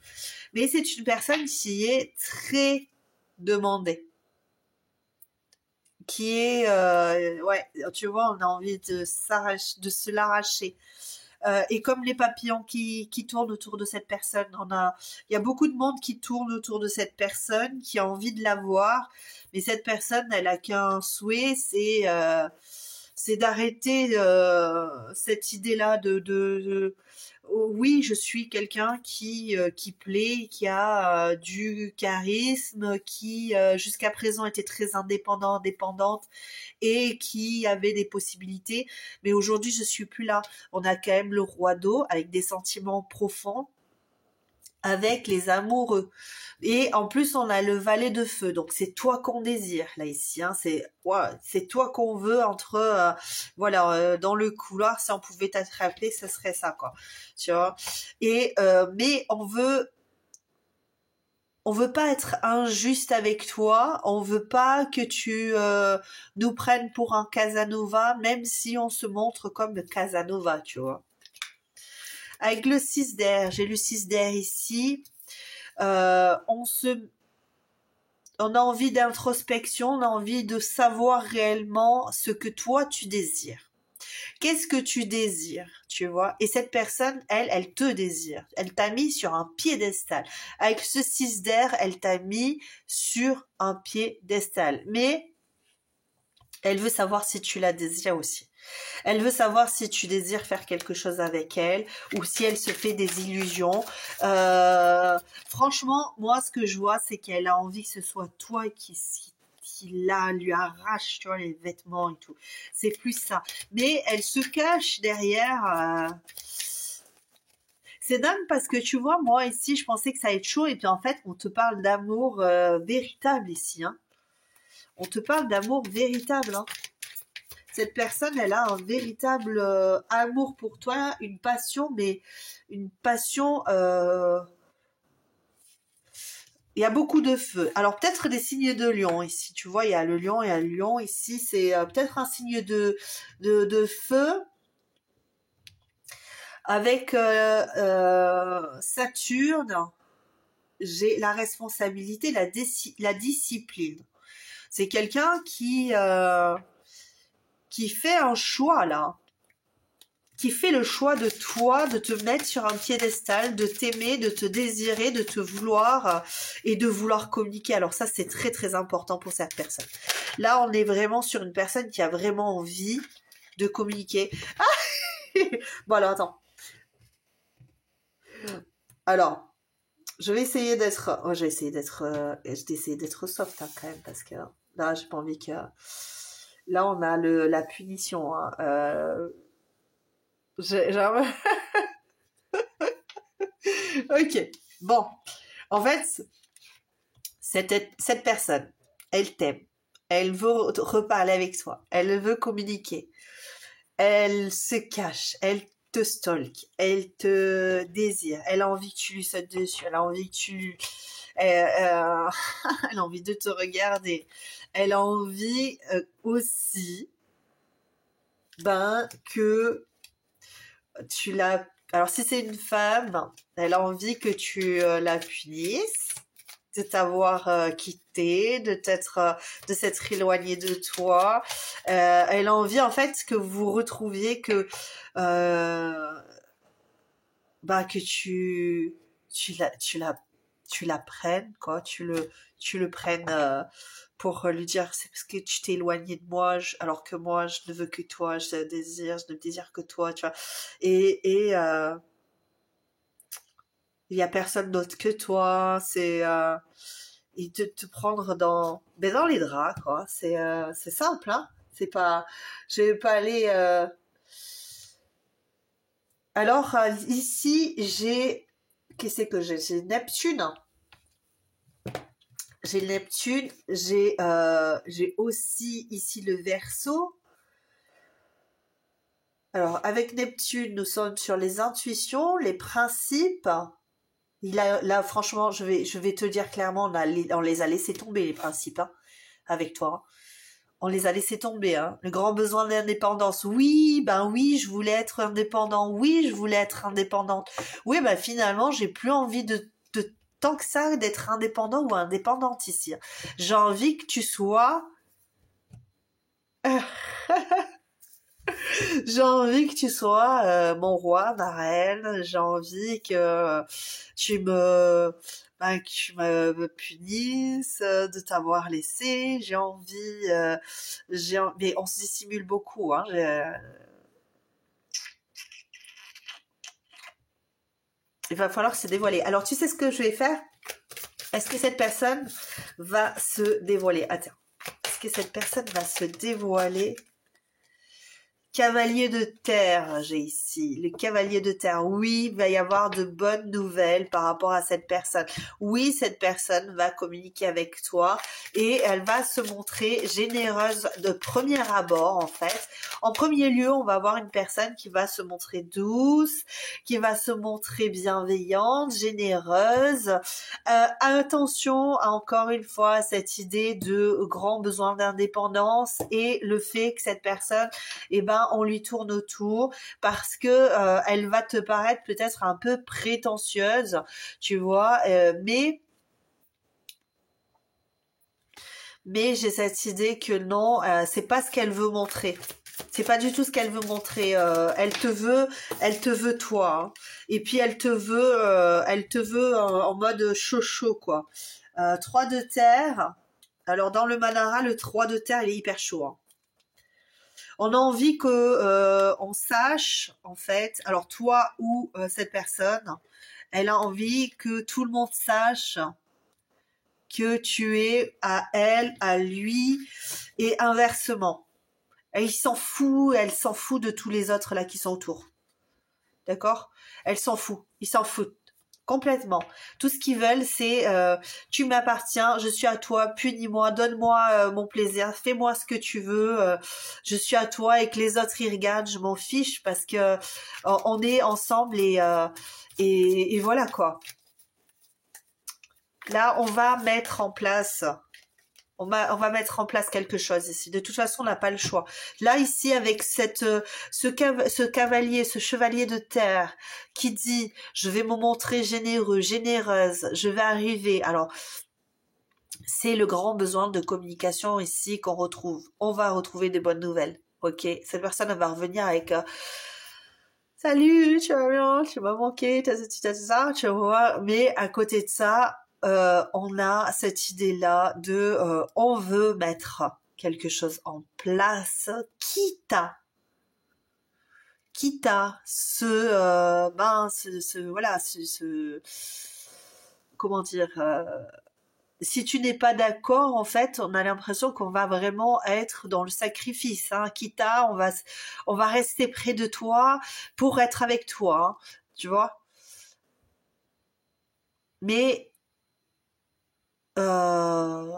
mais c'est une personne qui est très demandée, qui est ouais, tu vois, on a envie de se l'arracher. Et comme les papillons qui tournent autour de cette personne, il y a beaucoup de monde qui tourne autour de cette personne, qui a envie de la voir, mais cette personne, elle a qu'un souhait, c'est d'arrêter cette idée-là oh oui, je suis quelqu'un qui plaît, qui a du charisme, qui jusqu'à présent était très indépendante et qui avait des possibilités. Mais aujourd'hui, je suis plus là. On a quand même le roi d'eau avec des sentiments profonds, avec les amoureux. Et en plus, on a le valet de feu. Donc, c'est toi qu'on désire, là, ici. Hein. C'est toi qu'on veut entre... voilà, dans le couloir, si on pouvait t'attraper, ce serait ça, quoi. Tu vois. Et, mais on veut pas être injuste avec toi, on veut pas que tu nous prennes pour un Casanova, même si on se montre comme le Casanova, tu vois. Avec le 6 d'air, j'ai le 6 d'air ici, euh, on se, on a envie d'introspection, on a envie de savoir réellement ce que toi tu désires. Qu'est-ce que tu désires, tu vois? Et cette personne, elle te désire. Elle t'a mis sur un piédestal. Avec ce 6 d'air, elle t'a mis sur un piédestal. Mais elle veut savoir si tu la désires aussi. Elle veut savoir si tu désires faire quelque chose avec elle ou si elle se fait des illusions. Franchement, moi, ce que je vois, c'est qu'elle a envie que ce soit toi qui là, lui arrache, tu vois, les vêtements et tout. C'est plus ça. Mais elle se cache derrière... C'est dingue parce que tu vois, moi ici, je pensais que ça allait être chaud et puis en fait, on te parle d'amour véritable ici. Hein. On te parle d'amour véritable. Hein. Cette personne, elle a un véritable amour pour toi, une passion, mais une passion... il y a beaucoup de feu. Alors peut-être des signes de lion ici. Tu vois, il y a le lion, il y a le lion. Ici, c'est peut-être un signe de feu avec Saturne. J'ai la responsabilité, la discipline. C'est quelqu'un qui fait un choix là, qui fait le choix de toi, de te mettre sur un piédestal, de t'aimer, de te désirer, de te vouloir et de vouloir communiquer. Alors ça, c'est très très important pour cette personne. Là, on est vraiment sur une personne qui a vraiment envie de communiquer. Ah bon alors attends. Alors, je vais essayer d'être, oh, d'essayer d'être soft hein, quand même parce que là, j'ai pas envie que, là, on a la punition. Hein. Genre, ok. Bon, en fait, cette personne, elle t'aime, elle veut reparler avec toi, elle veut communiquer, elle se cache, elle te stalk, elle te désire, elle a envie que tu lui sautes dessus, elle a envie que tu, elle a envie de te regarder, elle a envie aussi, ben que tu la, alors si c'est une femme, elle a envie que tu la punisses, de t'avoir quitté, de s'être éloigné de toi. Elle a envie en fait que vous retrouviez euh, que tu la prennes quoi, tu le prennes pour lui dire c'est parce que tu t'es éloigné de moi alors que moi je ne veux que toi, je ne désire que toi, tu vois. Et il y a personne d'autre que toi, et de te prendre dans les draps quoi, c'est simple hein, c'est pas, je vais pas aller alors ici qu'est-ce que j'ai Neptune, j'ai aussi ici le Verseau. Alors avec Neptune nous sommes sur les intuitions, les principes. Là franchement je vais te dire clairement on les a laissés tomber les principes hein, avec toi. On les a laissés tomber, hein. Le grand besoin d'indépendance. Oui, ben oui, je voulais être indépendant. Oui, je voulais être indépendante. Oui, ben finalement, j'ai plus envie de tant que ça d'être indépendant ou indépendante ici. J'ai envie que tu sois, j'ai envie que tu sois mon roi, ma reine. J'ai envie que tu me, que tu me punisses de t'avoir laissé. J'ai envie, mais on se dissimule beaucoup. Hein. Il va falloir se dévoiler. Alors, tu sais ce que je vais faire? Est-ce que cette personne va se dévoiler? Attends. Est-ce que cette personne va se dévoiler? Cavalier de terre, j'ai ici. Le cavalier de terre. Oui, il va y avoir de bonnes nouvelles par rapport à cette personne. Oui, cette personne va communiquer avec toi et elle va se montrer généreuse de premier abord, en fait. En premier lieu, on va avoir une personne qui va se montrer douce, qui va se montrer bienveillante, généreuse. Attention, encore une fois, à cette idée de grand besoin d'indépendance et le fait que cette personne, eh ben, on lui tourne autour parce que elle va te paraître peut-être un peu prétentieuse, tu vois, mais j'ai cette idée que non, c'est pas ce qu'elle veut montrer. C'est pas du tout ce qu'elle veut montrer. Elle te veut toi. Hein. Et puis elle te veut en mode chaud chaud quoi. 3 de terre. Alors dans le Manara, le 3 de terre, il est hyper chaud. Hein. On a envie que on sache en fait. Alors toi ou cette personne, elle a envie que tout le monde sache que tu es à elle, à lui et inversement. Et elle s'en fout de tous les autres là qui sont autour. D'accord? Elle s'en fout, ils s'en foutent complètement. Tout ce qu'ils veulent, c'est tu m'appartiens, je suis à toi, punis-moi, donne-moi mon plaisir, fais-moi ce que tu veux, je suis à toi et que les autres y regardent, je m'en fiche parce que on est ensemble et voilà quoi. Là, on va mettre en place. On va mettre en place quelque chose ici. De toute façon, on n'a pas le choix. Là, ici, avec ce cavalier, ce chevalier de terre qui dit, je vais me montrer généreux, généreuse, je vais arriver. Alors, c'est le grand besoin de communication ici qu'on retrouve. On va retrouver des bonnes nouvelles. Ok, cette personne va revenir avec salut, tu vas bien, tu m'as manqué, ça, tu vois. Mais à côté de ça, on a cette idée-là de on veut mettre quelque chose en place, quitte à comment dire, si tu n'es pas d'accord, en fait, on a l'impression qu'on va vraiment être dans le sacrifice, hein, quitte à, on va rester près de toi pour être avec toi, hein, tu vois. Mais, euh,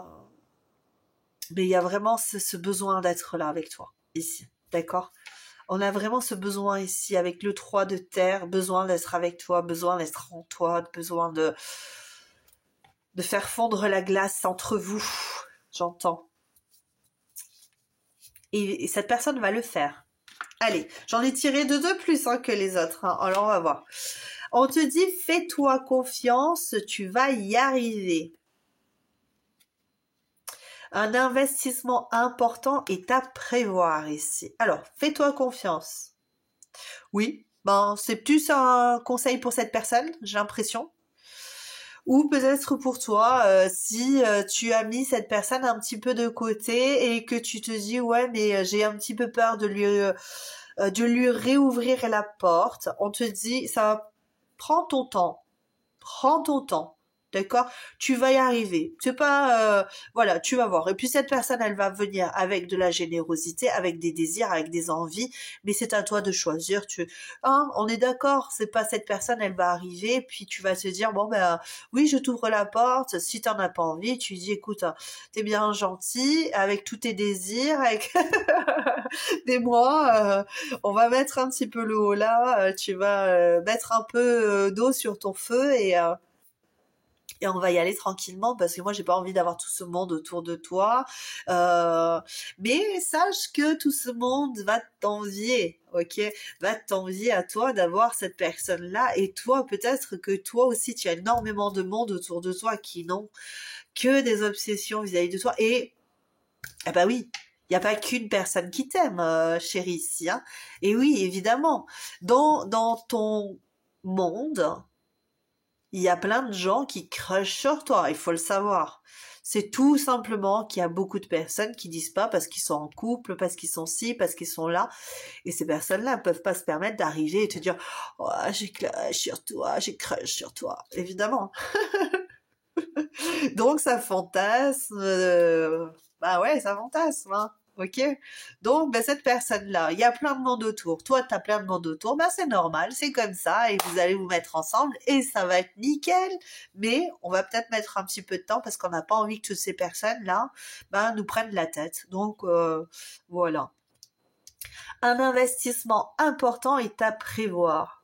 mais il y a vraiment ce besoin d'être là avec toi, ici, d'accord? On a vraiment ce besoin ici, avec le 3 de terre, besoin d'être avec toi, besoin d'être en toi, besoin de faire fondre la glace entre vous, j'entends. Et cette personne va le faire. Allez, j'en ai tiré deux plus hein, que les autres. Hein. Alors, on va voir. On te dit, fais-toi confiance, tu vas y arriver. Un investissement important est à prévoir ici. Alors, fais-toi confiance. Oui, ben, c'est plus un conseil pour cette personne, j'ai l'impression. Ou peut-être pour toi, si tu as mis cette personne un petit peu de côté et que tu te dis, ouais, mais j'ai un petit peu peur de lui réouvrir la porte, on te dit, prends ton temps, prends ton temps. D'accord? Tu vas y arriver. C'est pas, voilà, tu vas voir. Et puis cette personne, elle va venir avec de la générosité, avec des désirs, avec des envies, mais c'est à toi de choisir. Hein, on est d'accord. C'est pas cette personne, elle va arriver, puis tu vas te dire, bon ben, oui, je t'ouvre la porte. Si t'en as pas envie, tu dis, écoute, hein, t'es bien gentil, avec tous tes désirs, avec des mois, on va mettre un petit peu le haut là. Tu vas mettre un peu d'eau sur ton feu et on va y aller tranquillement parce que moi j'ai pas envie d'avoir tout ce monde autour de toi. Mais sache que tout ce monde va t'envier, ok? Va t'envier à toi d'avoir cette personne-là et toi peut-être que toi aussi tu as énormément de monde autour de toi qui n'ont que des obsessions vis-à-vis de toi et ah bah oui. Il n'y a pas qu'une personne qui t'aime, chérie, ici. Hein. Et oui, évidemment, dans ton monde, il y a plein de gens qui crushent sur toi, il faut le savoir. C'est tout simplement qu'il y a beaucoup de personnes qui disent pas parce qu'ils sont en couple, parce qu'ils sont ci, parce qu'ils sont là. Et ces personnes-là ne peuvent pas se permettre d'arriver et te dire oh, j'ai crush sur toi, j'ai crush sur toi. Évidemment. Donc ça fantasme. Bah ouais, ça fantasme. Hein. Ok. Donc ben, cette personne-là, il y a plein de monde autour. Toi, t'as plein de monde autour. Ben c'est normal, c'est comme ça. Et vous allez vous mettre ensemble et ça va être nickel. Mais on va peut-être mettre un petit peu de temps parce qu'on n'a pas envie que toutes ces personnes-là ben, nous prennent la tête. Donc voilà. Un investissement important est à prévoir.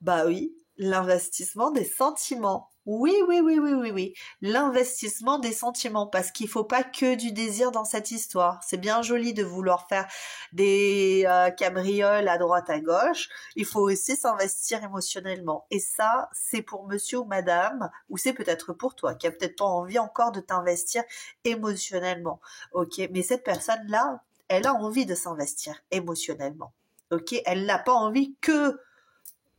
Bah oui, l'investissement des sentiments. Oui, oui, oui, oui, oui, oui. L'investissement des sentiments, parce qu'il faut pas que du désir dans cette histoire. C'est bien joli de vouloir faire des cabrioles à droite à gauche. Il faut aussi s'investir émotionnellement. Et ça, c'est pour monsieur ou madame, ou c'est peut-être pour toi, qui a peut-être pas envie encore de t'investir émotionnellement. Ok, mais cette personne-là, elle a envie de s'investir émotionnellement. Ok, elle n'a pas envie que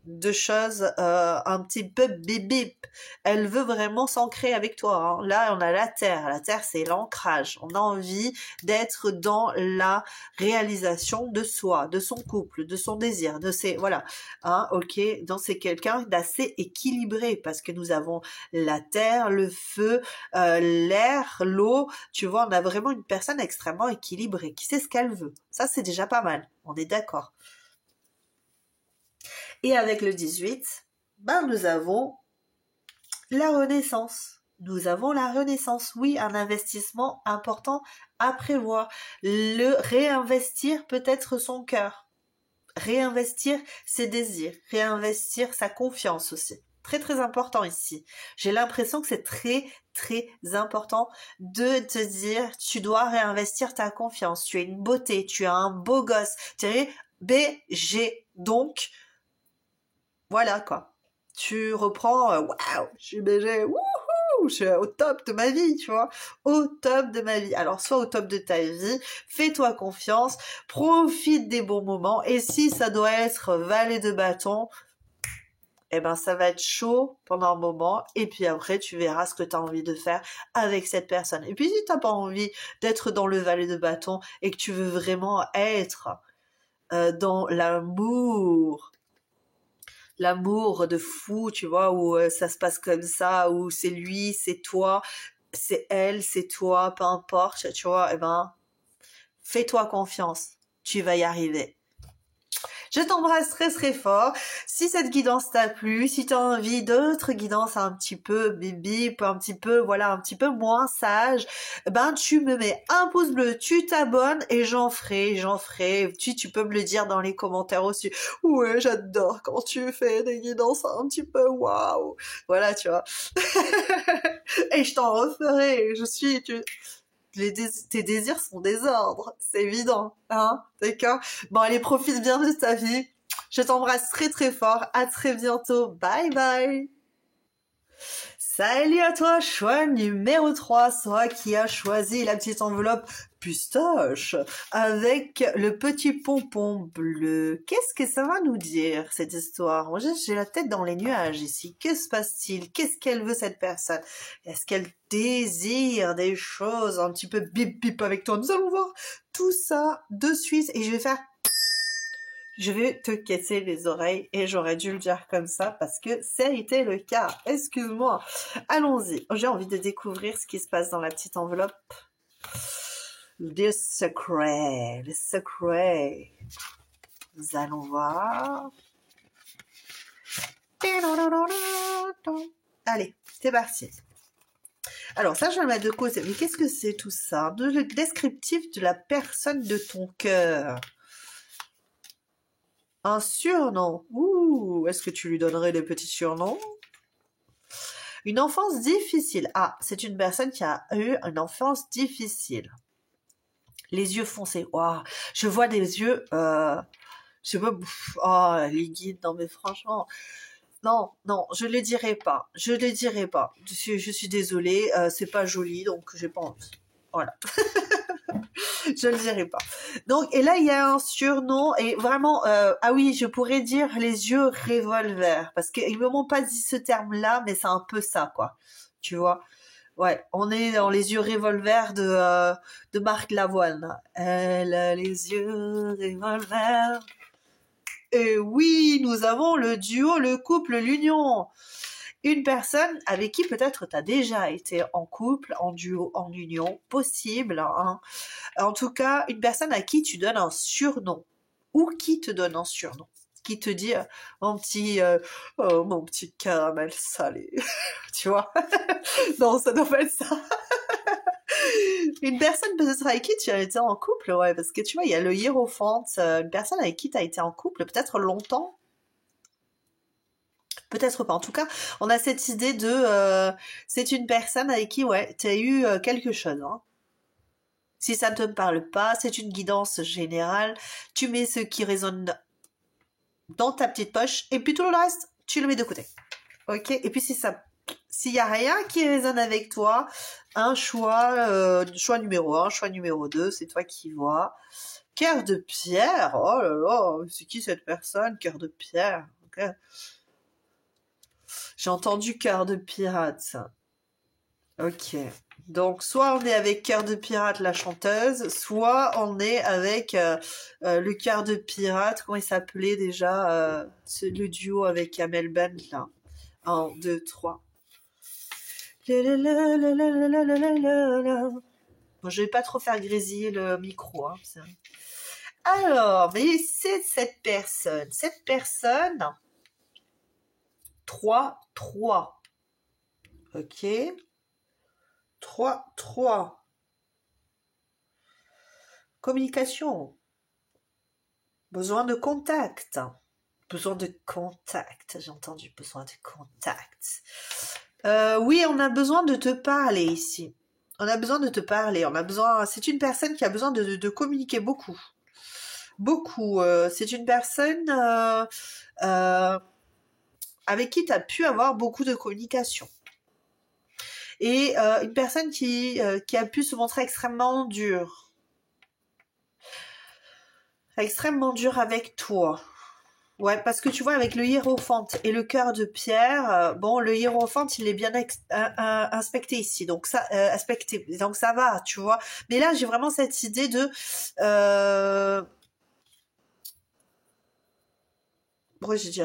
de choses un petit peu bip. Elle veut vraiment s'ancrer avec toi. Hein. Là, on a la terre. La terre, c'est l'ancrage. On a envie d'être dans la réalisation de soi, de son couple, de son désir, de ses... Voilà. Hein, ok. Donc, c'est quelqu'un d'assez équilibré parce que nous avons la terre, le feu, l'air, l'eau. Tu vois, on a vraiment une personne extrêmement équilibrée qui sait ce qu'elle veut. Ça, c'est déjà pas mal. On est d'accord. Et avec le 18, ben nous avons la renaissance. Nous avons la renaissance, oui, un investissement important à prévoir. Le réinvestir peut-être son cœur, réinvestir ses désirs, réinvestir sa confiance aussi. Très très important ici. J'ai l'impression que c'est très très important de te dire tu dois réinvestir ta confiance. Tu as une beauté, tu as un beau gosse, tu es BG. Donc, voilà quoi. Tu reprends, waouh, je suis BG, wouhou, je suis au top de ma vie, tu vois, au top de ma vie. Alors, soit au top de ta vie, fais-toi confiance, profite des bons moments, et si ça doit être valet de bâton, eh ben, ça va être chaud pendant un moment, et puis après, tu verras ce que tu as envie de faire avec cette personne. Et puis, si t'as pas envie d'être dans le valet de bâton, et que tu veux vraiment être dans l'amour. L'amour de fou, tu vois, où ça se passe comme ça, où c'est lui, c'est toi, c'est elle, c'est toi, peu importe, tu vois, eh ben, fais-toi confiance, tu vas y arriver. Je t'embrasse très très fort. Si cette guidance t'a plu, si tu as envie d'autres guidances un petit peu bip, un petit peu, voilà, un petit peu moins sage, ben tu me mets un pouce bleu, tu t'abonnes et j'en ferai. Tu peux me le dire dans les commentaires aussi. Ouais, j'adore quand tu fais des guidances un petit peu waouh. Voilà, tu vois. Et je t'en referai. Tes désirs sont des ordres, c'est évident, hein, d'accord? Bon, allez, profite bien de ta vie. Je t'embrasse très très fort. À très bientôt. Bye bye. Salut à toi, choix numéro 3, toi qui a choisi la petite enveloppe pistache avec le petit pompon bleu. Qu'est-ce que ça va nous dire, cette histoire? Moi, j'ai la tête dans les nuages ici. Que se passe-t-il? Qu'est-ce qu'elle veut, cette personne? Est-ce qu'elle désire des choses un petit peu bip bip avec toi? Nous allons voir tout ça de suite et je vais te casser les oreilles et j'aurais dû le dire comme ça parce que ça a été le cas. Excuse-moi. Allons-y. J'ai envie de découvrir ce qui se passe dans la petite enveloppe. Le secret. Nous allons voir. Allez, c'est parti. Alors ça, je vais le mettre de côté. Mais qu'est-ce que c'est tout ça? Le descriptif de la personne de ton cœur. Un surnom. Ouh, est-ce que tu lui donnerais des petits surnoms? Une enfance difficile. Ah, c'est une personne qui a eu une enfance difficile. Les yeux foncés. Waouh, je vois des yeux... je sais pas... Oh, les guides, non mais franchement... Non, je le dirai pas. Je suis désolée, c'est pas joli, donc j'ai pas envie. Voilà. Je le dirai pas. Donc, et là, il y a un surnom, et vraiment, ah oui, je pourrais dire les yeux revolver, parce qu'ils me m'ont pas dit ce terme-là, mais c'est un peu ça, quoi. Tu vois? Ouais, on est dans les yeux revolver de Marc Lavoine. Elle a les yeux revolver. Et oui, nous avons le duo, le couple, l'union. Une personne avec qui peut-être tu as déjà été en couple, en duo, en union, possible, hein. En tout cas, une personne à qui tu donnes un surnom ou qui te donne un surnom, qui te dit mon petit caramel salé, tu vois. Non, ça doit pas être ça. Une personne peut-être avec qui tu as été en couple, ouais, parce que tu vois, il y a le hiérophante, une personne avec qui tu as été en couple peut-être longtemps, peut-être pas. En tout cas, on a cette idée de c'est une personne avec qui, ouais, tu as eu quelque chose, hein. Si ça ne te parle pas, c'est une guidance générale. Tu mets ce qui résonne dans ta petite poche et puis tout le reste, tu le mets de côté. Ok? Et puis s'il y a rien qui résonne avec toi, un choix numéro 1, choix numéro 2, c'est toi qui vois. Cœur de pierre, oh là là, c'est qui cette personne? Cœur de pierre. Okay. J'ai entendu cœur de pirate. Ok. Donc, soit on est avec Cœur de Pirate, la chanteuse, soit on est avec le Cœur de Pirate, comment il s'appelait déjà, le duo avec Amel Bent, là. 1, 2, 3. Bon, je vais pas trop faire grésiller le micro, hein. Alors, mais c'est cette personne. Cette personne, 3, 3. Ok. 3, 3. Communication. Besoin de contact. Besoin de contact. J'ai entendu besoin de contact. Oui, on a besoin de te parler ici. On a besoin de te parler. C'est une personne qui a besoin de communiquer beaucoup. Beaucoup. C'est une personne avec qui tu as pu avoir beaucoup de communication. Et une personne qui a pu se montrer extrêmement dure. Extrêmement dure avec toi. Ouais, parce que tu vois, avec le hiérophante et le cœur de pierre, bon, le hiérophante, il est bien inspecté ici, donc ça, aspecté, donc ça va, tu vois. Mais là, j'ai vraiment cette idée de Pourquoi j'ai dit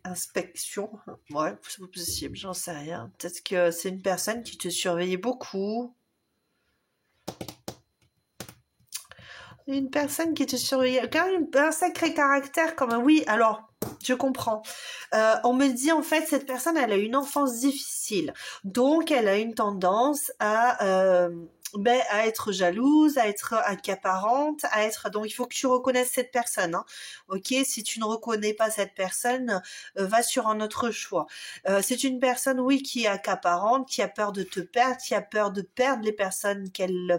inspection? Ouais, c'est possible, j'en sais rien. Peut-être que c'est une personne qui te surveillait beaucoup. Une personne qui te surveillait. Quand même un sacré caractère, quand même. Oui, alors, je comprends. On me dit, en fait, cette personne, elle a une enfance difficile. Donc, elle a une tendance à être jalouse, à être accaparante, à être... Donc, il faut que tu reconnaisses cette personne. Hein. Ok, si tu ne reconnais pas cette personne, va sur un autre choix. C'est une personne, oui, qui est accaparante, qui a peur de te perdre, qui a peur de perdre les personnes qu'elle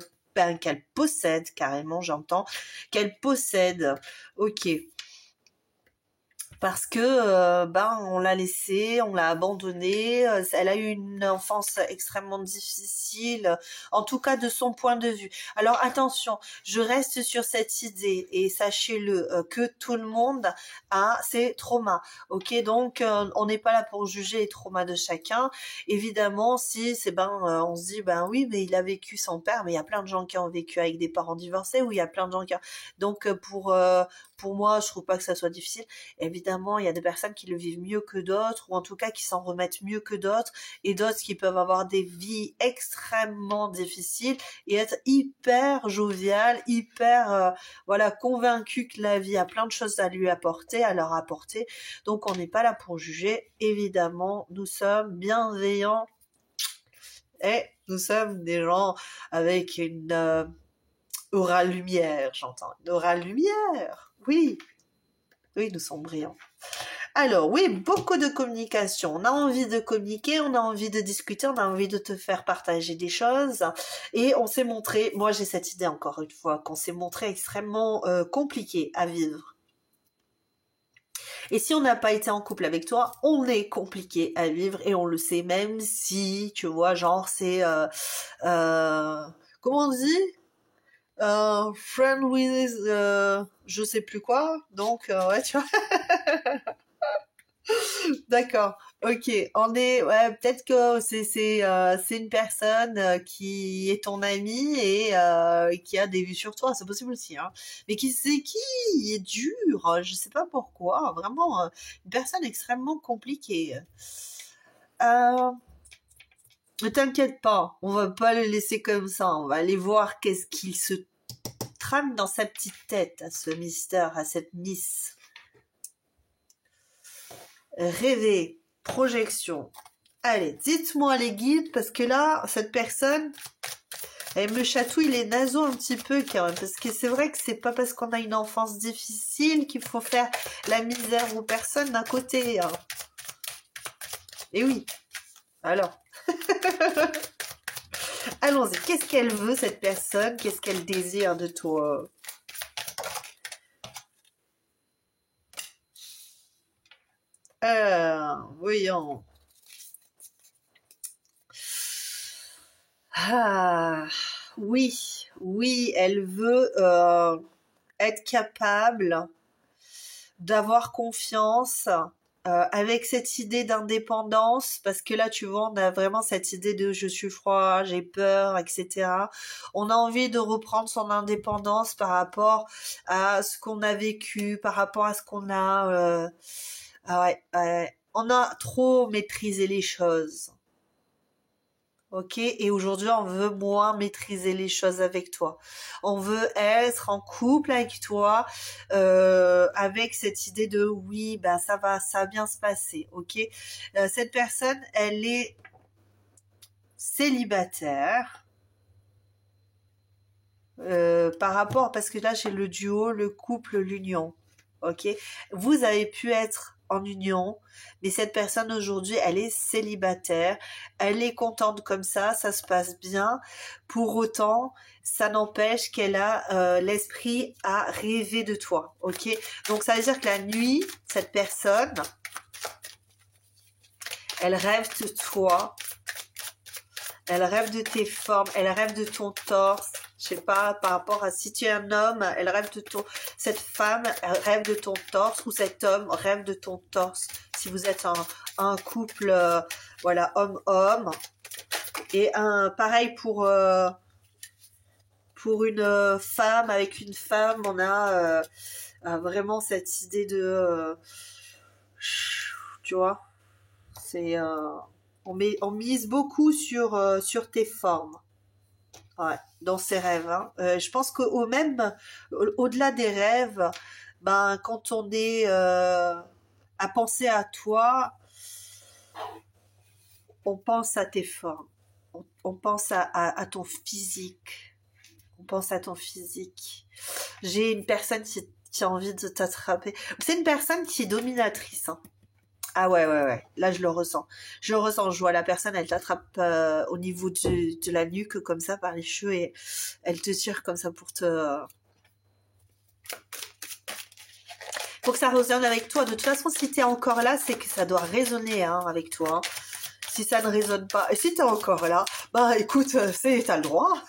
possède carrément, j'entends, qu'elle possède. Ok. Parce que on l'a laissée, on l'a abandonnée, elle a eu une enfance extrêmement difficile, en tout cas de son point de vue. Alors attention, je reste sur cette idée et sachez-le que tout le monde a ses traumas. Ok, donc on n'est pas là pour juger les traumas de chacun. Évidemment, si c'est on se dit oui, mais il a vécu sans père, mais il y a plein de gens qui ont vécu avec des parents divorcés, ou il y a plein de gens qui donc pour moi, je trouve pas que ça soit difficile. Évidemment, il y a des personnes qui le vivent mieux que d'autres, ou en tout cas qui s'en remettent mieux que d'autres, et d'autres qui peuvent avoir des vies extrêmement difficiles et être hyper joviales, hyper convaincus que la vie a plein de choses à lui apporter, à leur apporter. Donc on n'est pas là pour juger. Évidemment, nous sommes bienveillants et nous sommes des gens avec une aura lumière, j'entends. Une aura lumière, oui. Oui, nous sommes brillants. Alors, oui, beaucoup de communication. On a envie de communiquer, on a envie de discuter, on a envie de te faire partager des choses. Et on s'est montré, moi j'ai cette idée encore une fois, qu'on s'est montré extrêmement compliqué à vivre. Et si on n'a pas été en couple avec toi, on est compliqué à vivre et on le sait, même si, tu vois, genre c'est... comment on dit friend with je sais plus quoi, donc ouais, tu vois. D'accord, ok, on est, ouais, peut-être que c'est une personne qui est ton ami et qui a des vues sur toi, c'est possible aussi, hein. Mais qui est dur, je sais pas pourquoi, vraiment une personne extrêmement compliquée. Ne t'inquiète pas, on va pas le laisser comme ça, on va aller voir qu'est-ce qu'il se trame dans sa petite tête, à ce mystère, à cette Miss. Rêver, projection. Allez, dites-moi les guides, parce que là, cette personne, elle me chatouille les naseaux un petit peu quand même, parce que c'est vrai que c'est pas parce qu'on a une enfance difficile qu'il faut faire la misère aux personnes d'un côté. Hein. Et oui, alors. Allons-y, qu'est-ce qu'elle veut cette personne? Qu'est-ce qu'elle désire de toi? Voyons. Ah, oui, elle veut être capable d'avoir confiance avec cette idée d'indépendance, parce que là, tu vois, on a vraiment cette idée de je suis froid, j'ai peur, etc. On a envie de reprendre son indépendance par rapport à ce qu'on a vécu, par rapport à ce qu'on a... on a trop maîtrisé les choses. Ok, et aujourd'hui on veut moins maîtriser les choses avec toi. On veut être en couple avec toi, avec cette idée de oui, ça va bien se passer. Ok, cette personne, elle est célibataire par rapport, parce que là j'ai le duo, le couple, l'union. Ok, vous avez pu être en union, mais cette personne aujourd'hui, elle est célibataire, elle est contente comme ça se passe bien. Pour autant, ça n'empêche qu'elle a l'esprit à rêver de toi, ok? Donc ça veut dire que la nuit, cette personne, elle rêve de toi, elle rêve de tes formes, elle rêve de ton torse. Je sais pas, par rapport à si tu es un homme, elle rêve de cette femme, elle rêve de ton torse, ou cet homme rêve de ton torse. Si vous êtes un couple, voilà, homme-homme. Et pareil pour une femme, avec une femme, on a vraiment cette idée de Tu vois, c'est on mise beaucoup sur tes formes. Ouais, dans ses rêves. Hein. Je pense qu'au même, au-delà des rêves, ben quand on est à penser à toi, on pense à tes formes, on pense à ton physique, on pense à ton physique. J'ai une personne qui a envie de t'attraper. C'est une personne qui est dominatrice. Hein. Ah ouais, ouais, ouais. Là, je le ressens. Je le ressens. Je vois la personne, elle t'attrape au niveau de la nuque, comme ça, par les cheveux, et elle te tire comme ça pour que ça résonne avec toi. De toute façon, si t'es encore là, c'est que ça doit résonner hein, avec toi. Hein. Si ça ne résonne pas, et si t'es encore là, bah écoute, t'as le droit.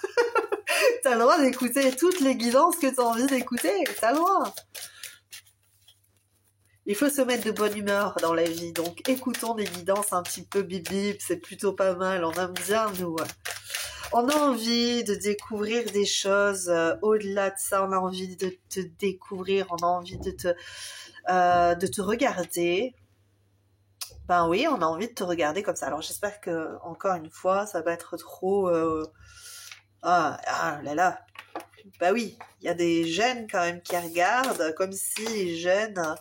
T'as le droit d'écouter toutes les guidances que t'as envie d'écouter. T'as le droit. Il faut se mettre de bonne humeur dans la vie, donc écoutons des guidances un petit peu bip bip, c'est plutôt pas mal, on aime bien nous. On a envie de découvrir des choses, au-delà de ça, on a envie de te découvrir, on a envie de te regarder. Ben oui, on a envie de te regarder comme ça. Alors j'espère que, encore une fois, ça va être trop... ah là là, bah oui, il y a des jeunes quand même qui regardent, comme si les jeunes...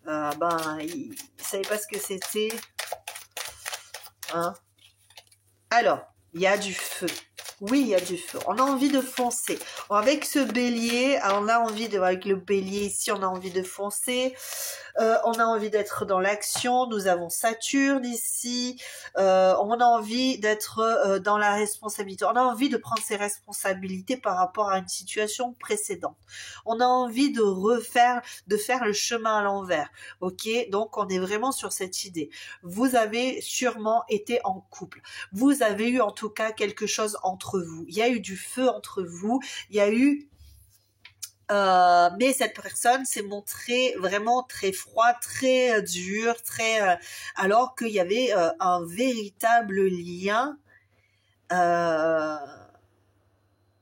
ils ne savaient pas ce que c'était. Hein. Alors, il y a du feu. Oui, il y a du feu. On a envie de foncer. Avec ce bélier, on a envie de, avec le bélier ici, on a envie de foncer. On a envie d'être dans l'action. Nous avons Saturne ici. On a envie d'être dans la responsabilité. On a envie de prendre ses responsabilités par rapport à une situation précédente. On a envie de faire le chemin à l'envers. Ok, donc on est vraiment sur cette idée. Vous avez sûrement été en couple. Vous avez eu en tout cas quelque chose entre vous. Il y a eu du feu entre vous. Il y a eu mais cette personne s'est montrée vraiment très froide, très dure, alors qu'il y avait un véritable lien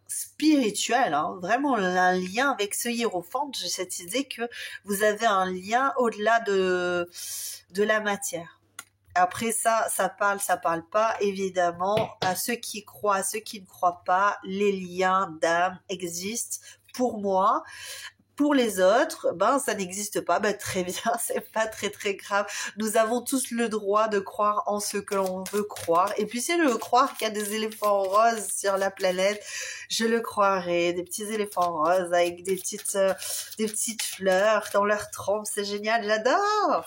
spirituel, hein, vraiment un lien avec ce hiérophante. J'ai cette idée que vous avez un lien au-delà de la matière. Après ça parle pas, évidemment. À ceux qui croient, à ceux qui ne croient pas, les liens d'âme existent. Pour moi, pour les autres, ben ça n'existe pas. Ben très bien, c'est pas très très grave. Nous avons tous le droit de croire en ce que l'on veut croire. Et puis si je veux croire qu'il y a des éléphants roses sur la planète, je le croirai. Des petits éléphants roses avec des petites fleurs dans leur trompe, c'est génial. J'adore.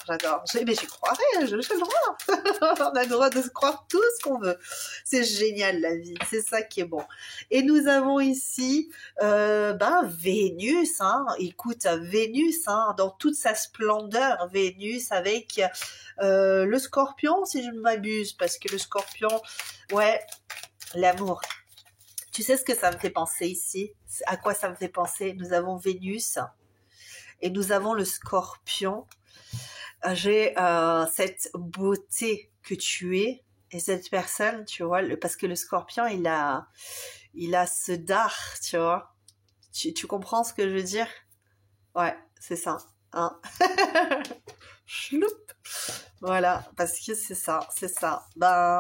Mais j'y croirais, j'ai le droit. On a le droit de croire tout ce qu'on veut. C'est génial la vie, c'est ça qui est bon. Et nous avons ici Vénus, hein. Écoute, Vénus, hein, dans toute sa splendeur, Vénus avec le Scorpion, si je ne m'abuse, parce que le Scorpion, ouais, l'amour. Tu sais ce que ça me fait penser ici? À quoi ça me fait penser? Nous avons Vénus et nous avons le Scorpion. J'ai cette beauté que tu es et cette personne, tu vois, parce que le Scorpion, il a ce dard, tu vois. Tu comprends ce que je veux dire? Ouais, c'est ça. Hein. Chloup. Voilà, parce que c'est ça. Ben,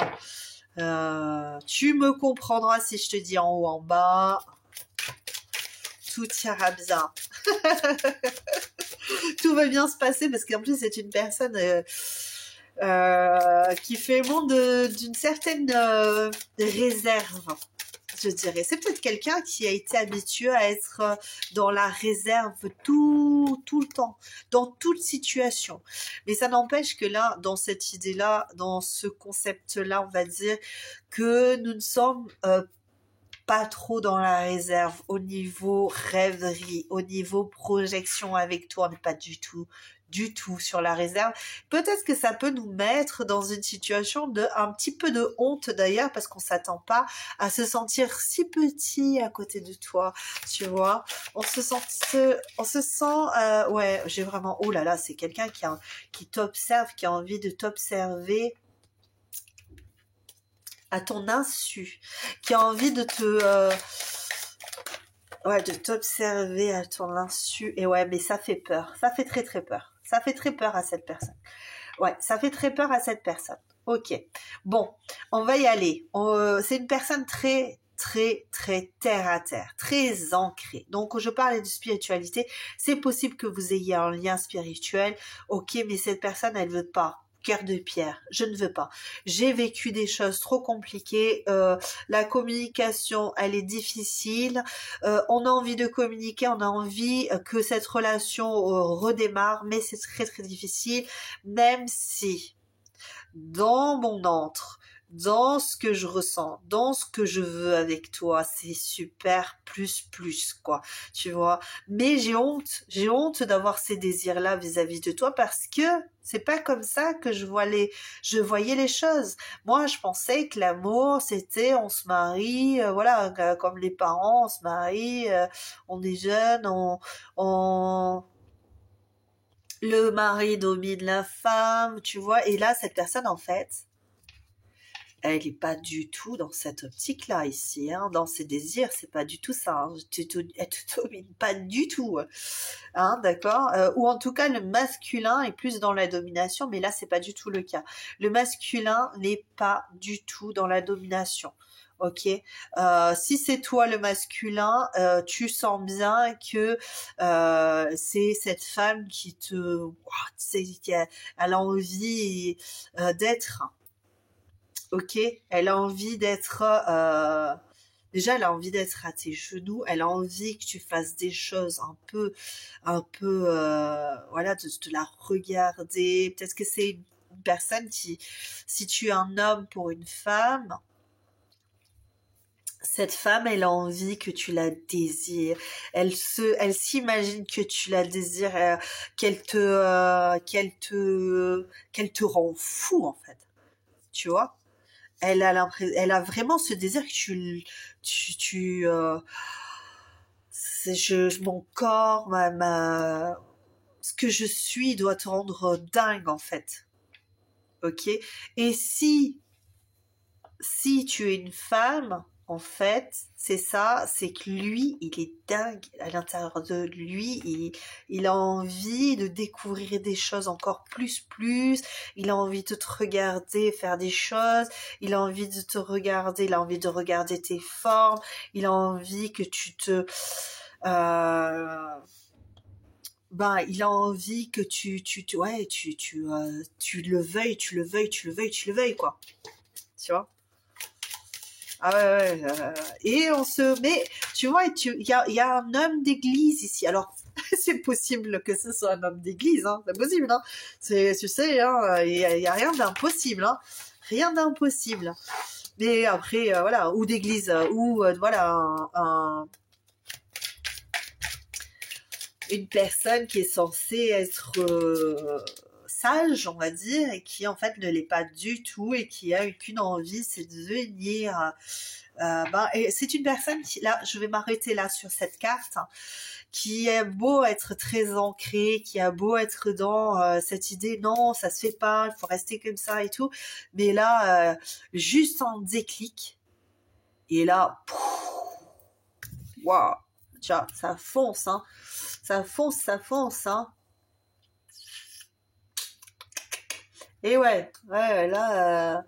tu me comprendras si je te dis en haut, en bas. Tout ira bien. Tout va bien se passer parce qu'en plus c'est une personne qui fait monde d'une certaine réserve. Je dirais. C'est peut-être quelqu'un qui a été habitué à être dans la réserve tout le temps, dans toute situation. Mais ça n'empêche que là, dans cette idée-là, dans ce concept-là, on va dire que nous ne sommes pas trop dans la réserve au niveau rêverie, au niveau projection avec toi, on n'est pas du tout sur la réserve. Peut-être que ça peut nous mettre dans une situation de un petit peu de honte d'ailleurs parce qu'on s'attend pas à se sentir si petit à côté de toi, tu vois. On se sent ouais, j'ai vraiment oh là là, c'est quelqu'un qui t'observe, qui a envie de t'observer à ton insu, qui a envie de de t'observer à ton insu. Et ouais, mais ça fait peur. Ça fait très très peur. Ça fait très peur à cette personne. Ouais, ça fait très peur à cette personne. Ok. Bon, on va y aller. C'est une personne très, très, très terre à terre, très ancrée. Donc, je parlais de spiritualité. C'est possible que vous ayez un lien spirituel. Ok, mais cette personne, elle veut pas. Cœur de pierre, je ne veux pas. J'ai vécu des choses trop compliquées. La communication, elle est difficile. On a envie de communiquer, on a envie que cette relation redémarre, mais c'est très très difficile. Même si dans mon antre, dans ce que je ressens, dans ce que je veux avec toi, c'est super plus quoi, tu vois. Mais j'ai honte d'avoir ces désirs-là vis-à-vis de toi parce que c'est pas comme ça que je voyais les choses. Moi, je pensais que l'amour, c'était on se marie, voilà, comme les parents, on se marie, on est jeune, on le mari domine la femme, tu vois. Et là, cette personne, en fait, elle est pas du tout dans cette optique-là ici, hein, dans ses désirs, c'est pas du tout ça. Hein. Elle te domine pas du tout, hein, d'accord. Ou en tout cas, le masculin est plus dans la domination, mais là, c'est pas du tout le cas. Le masculin n'est pas du tout dans la domination. Ok, si c'est toi le masculin, tu sens bien que c'est cette femme qui te, tu sais, elle a envie d'être. Ok, elle a envie d'être. Déjà, elle a envie d'être à tes genoux. Elle a envie que tu fasses des choses voilà, de la regarder. Peut-être que c'est une personne qui, si tu es un homme pour une femme, cette femme, elle a envie que tu la désires. Elle s'imagine que tu la désires, qu'elle te rend fou en fait. Tu vois? Elle a vraiment ce désir que mon corps, ce que je suis doit te rendre dingue en fait. Ok? Et si tu es une femme, en fait, c'est ça, c'est que lui, il est dingue à l'intérieur de lui, il a envie de découvrir des choses encore plus, il a envie de te regarder faire des choses, il a envie de te regarder, il a envie de regarder tes formes, il a envie que tu te... il a envie que tu le veuilles, quoi. Tu vois? Ah ouais, et on se met, tu vois, il y a un homme d'église ici. Alors, c'est possible que ce soit un homme d'église, hein, c'est possible, hein. Tu sais, hein, y a rien d'impossible, hein. Rien d'impossible. Mais après, voilà, ou d'église, ou voilà, une personne qui est censée être sage, on va dire, et qui en fait ne l'est pas du tout et qui a qu'une envie, c'est de devenir. Et c'est une personne qui, là, je vais m'arrêter là sur cette carte, hein, qui a beau être très ancrée, qui a beau être dans cette idée, non, ça se fait pas, il faut rester comme ça et tout, mais là, juste en déclic, et là, waouh, tu vois, ça fonce, hein. Ça fonce, hein. Et ouais, là,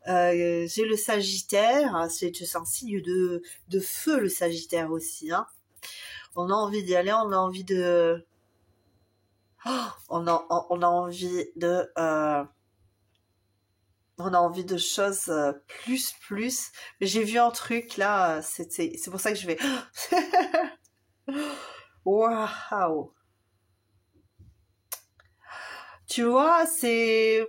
j'ai le Sagittaire, hein, c'est un signe de feu le Sagittaire aussi, hein. On a envie d'y aller, on a envie de, on a envie de, on a envie de choses plus. Mais j'ai vu un truc là, c'est pour ça que je vais, waouh. Tu vois, c'est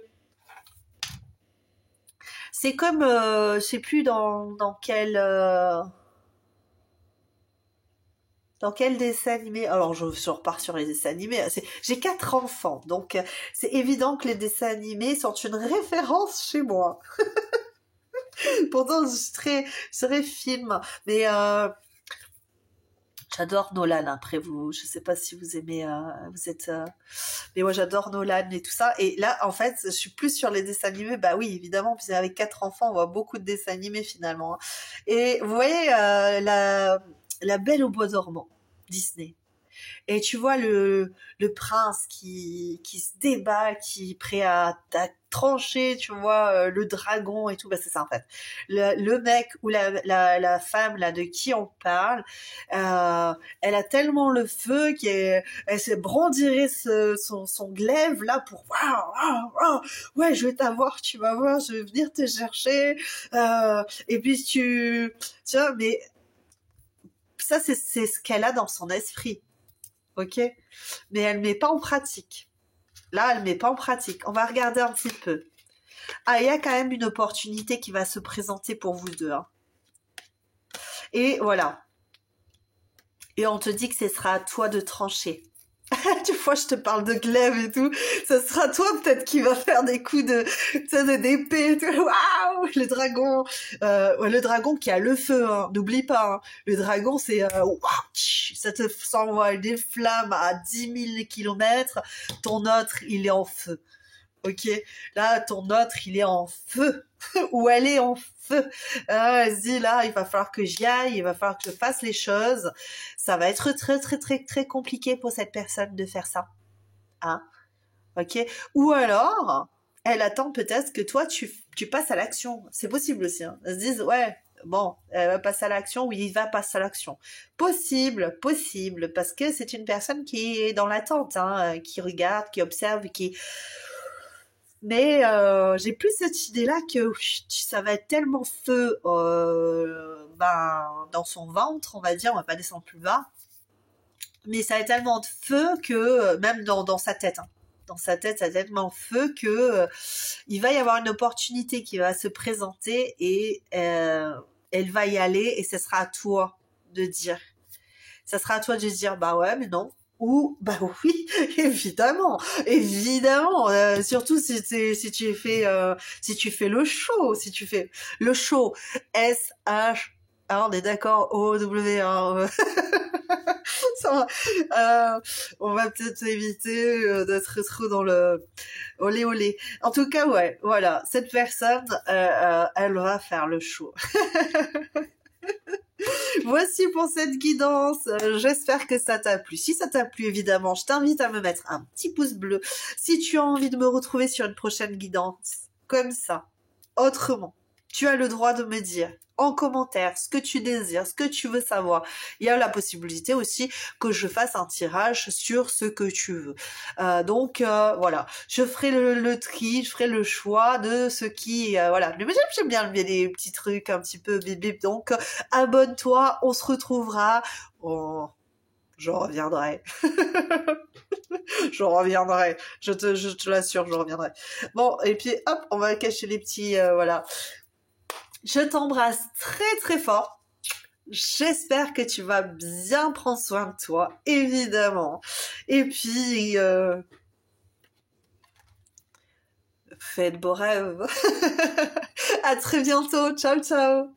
comme, je sais plus dans quel dessin animé. Alors je repars sur les dessins animés. J'ai 4 enfants, donc c'est évident que les dessins animés sont une référence chez moi. Pourtant je serais film, mais j'adore Nolan. Après vous, je sais pas si vous aimez, vous êtes, mais moi j'adore Nolan et tout ça. Et là, en fait, je suis plus sur les dessins animés. Bah oui, évidemment, puis avec 4 enfants, on voit beaucoup de dessins animés finalement, hein. Et vous voyez la Belle au bois dormant, Disney. Et tu vois le prince qui se débat, qui est prêt à trancher, tu vois, le dragon et tout. Bah, c'est ça, en fait. Le mec ou la femme, là, de qui on parle, elle a tellement le feu elle se brandirait son glaive, là, pour, waouh, waouh, waouh, ouais, je vais t'avoir, tu vas voir, je vais venir te chercher, et puis tu vois, mais ça, c'est ce qu'elle a dans son esprit, ok? Mais elle met pas en pratique. Là, elle met pas en pratique. On va regarder un petit peu. Ah, il y a quand même une opportunité qui va se présenter pour vous deux, hein. Et voilà. Et on te dit que ce sera à toi de trancher. Tu vois, je te parle de glaive et tout. Ce sera toi peut-être qui va faire des coups d'épée et tout. Waouh, le dragon. Ouais, le dragon qui a le feu, hein. N'oublie pas, hein. Le dragon, c'est waouh, ça te s'envoie des flammes à 10 000 kilomètres. Ton autre, il est en feu. Ok, là, ton autre, il est en feu. Ou elle est en feu. Ah, vas-y, là, il va falloir que j'y aille, il va falloir que je fasse les choses. Ça va être très, très, très, très compliqué pour cette personne de faire ça. Hein? Ok? Ou alors, elle attend peut-être que toi, tu passes à l'action. C'est possible aussi, hein. Elles se disent, ouais, bon, elle va passer à l'action, oui, il va passer à l'action. Possible, possible, parce que c'est une personne qui est dans l'attente, hein, qui regarde, qui observe, qui... Mais j'ai plus cette idée-là que ça va être tellement feu dans son ventre, on va dire, on va pas descendre plus bas, mais ça va être tellement de feu que même dans sa tête, hein. Dans sa tête, ça va être tellement feu que il va y avoir une opportunité qui va se présenter et elle va y aller et ce sera à toi de dire. Ça sera à toi de dire, bah ouais, mais non. Ou, bah oui, évidemment, évidemment, surtout si tu fais, si tu fais le show, S-H, ah, on est d'accord, O-W, hein, ça va, on va peut-être éviter d'être trop dans le olé olé. En tout cas, ouais, voilà, cette personne, elle va faire le show. Voici pour cette guidance. J'espère que ça t'a plu. Si ça t'a plu, évidemment, je t'invite à me mettre un petit pouce bleu. Si tu as envie de me retrouver sur une prochaine guidance, comme ça, autrement, tu as le droit de me dire en commentaire ce que tu désires, ce que tu veux savoir. Il y a la possibilité aussi que je fasse un tirage sur ce que tu veux. Donc voilà, je ferai le tri, je ferai le choix de ce qui voilà. Mais j'aime bien les petits trucs un petit peu bip bip. Donc abonne-toi, on se retrouvera. Oh, je reviendrai. Je reviendrai. Je te l'assure, je reviendrai. Bon, et puis hop, on va cacher les petits voilà. Je t'embrasse très très fort. J'espère que tu vas bien prendre soin de toi, évidemment. Et puis, fais de beaux rêves. À très bientôt. Ciao, ciao.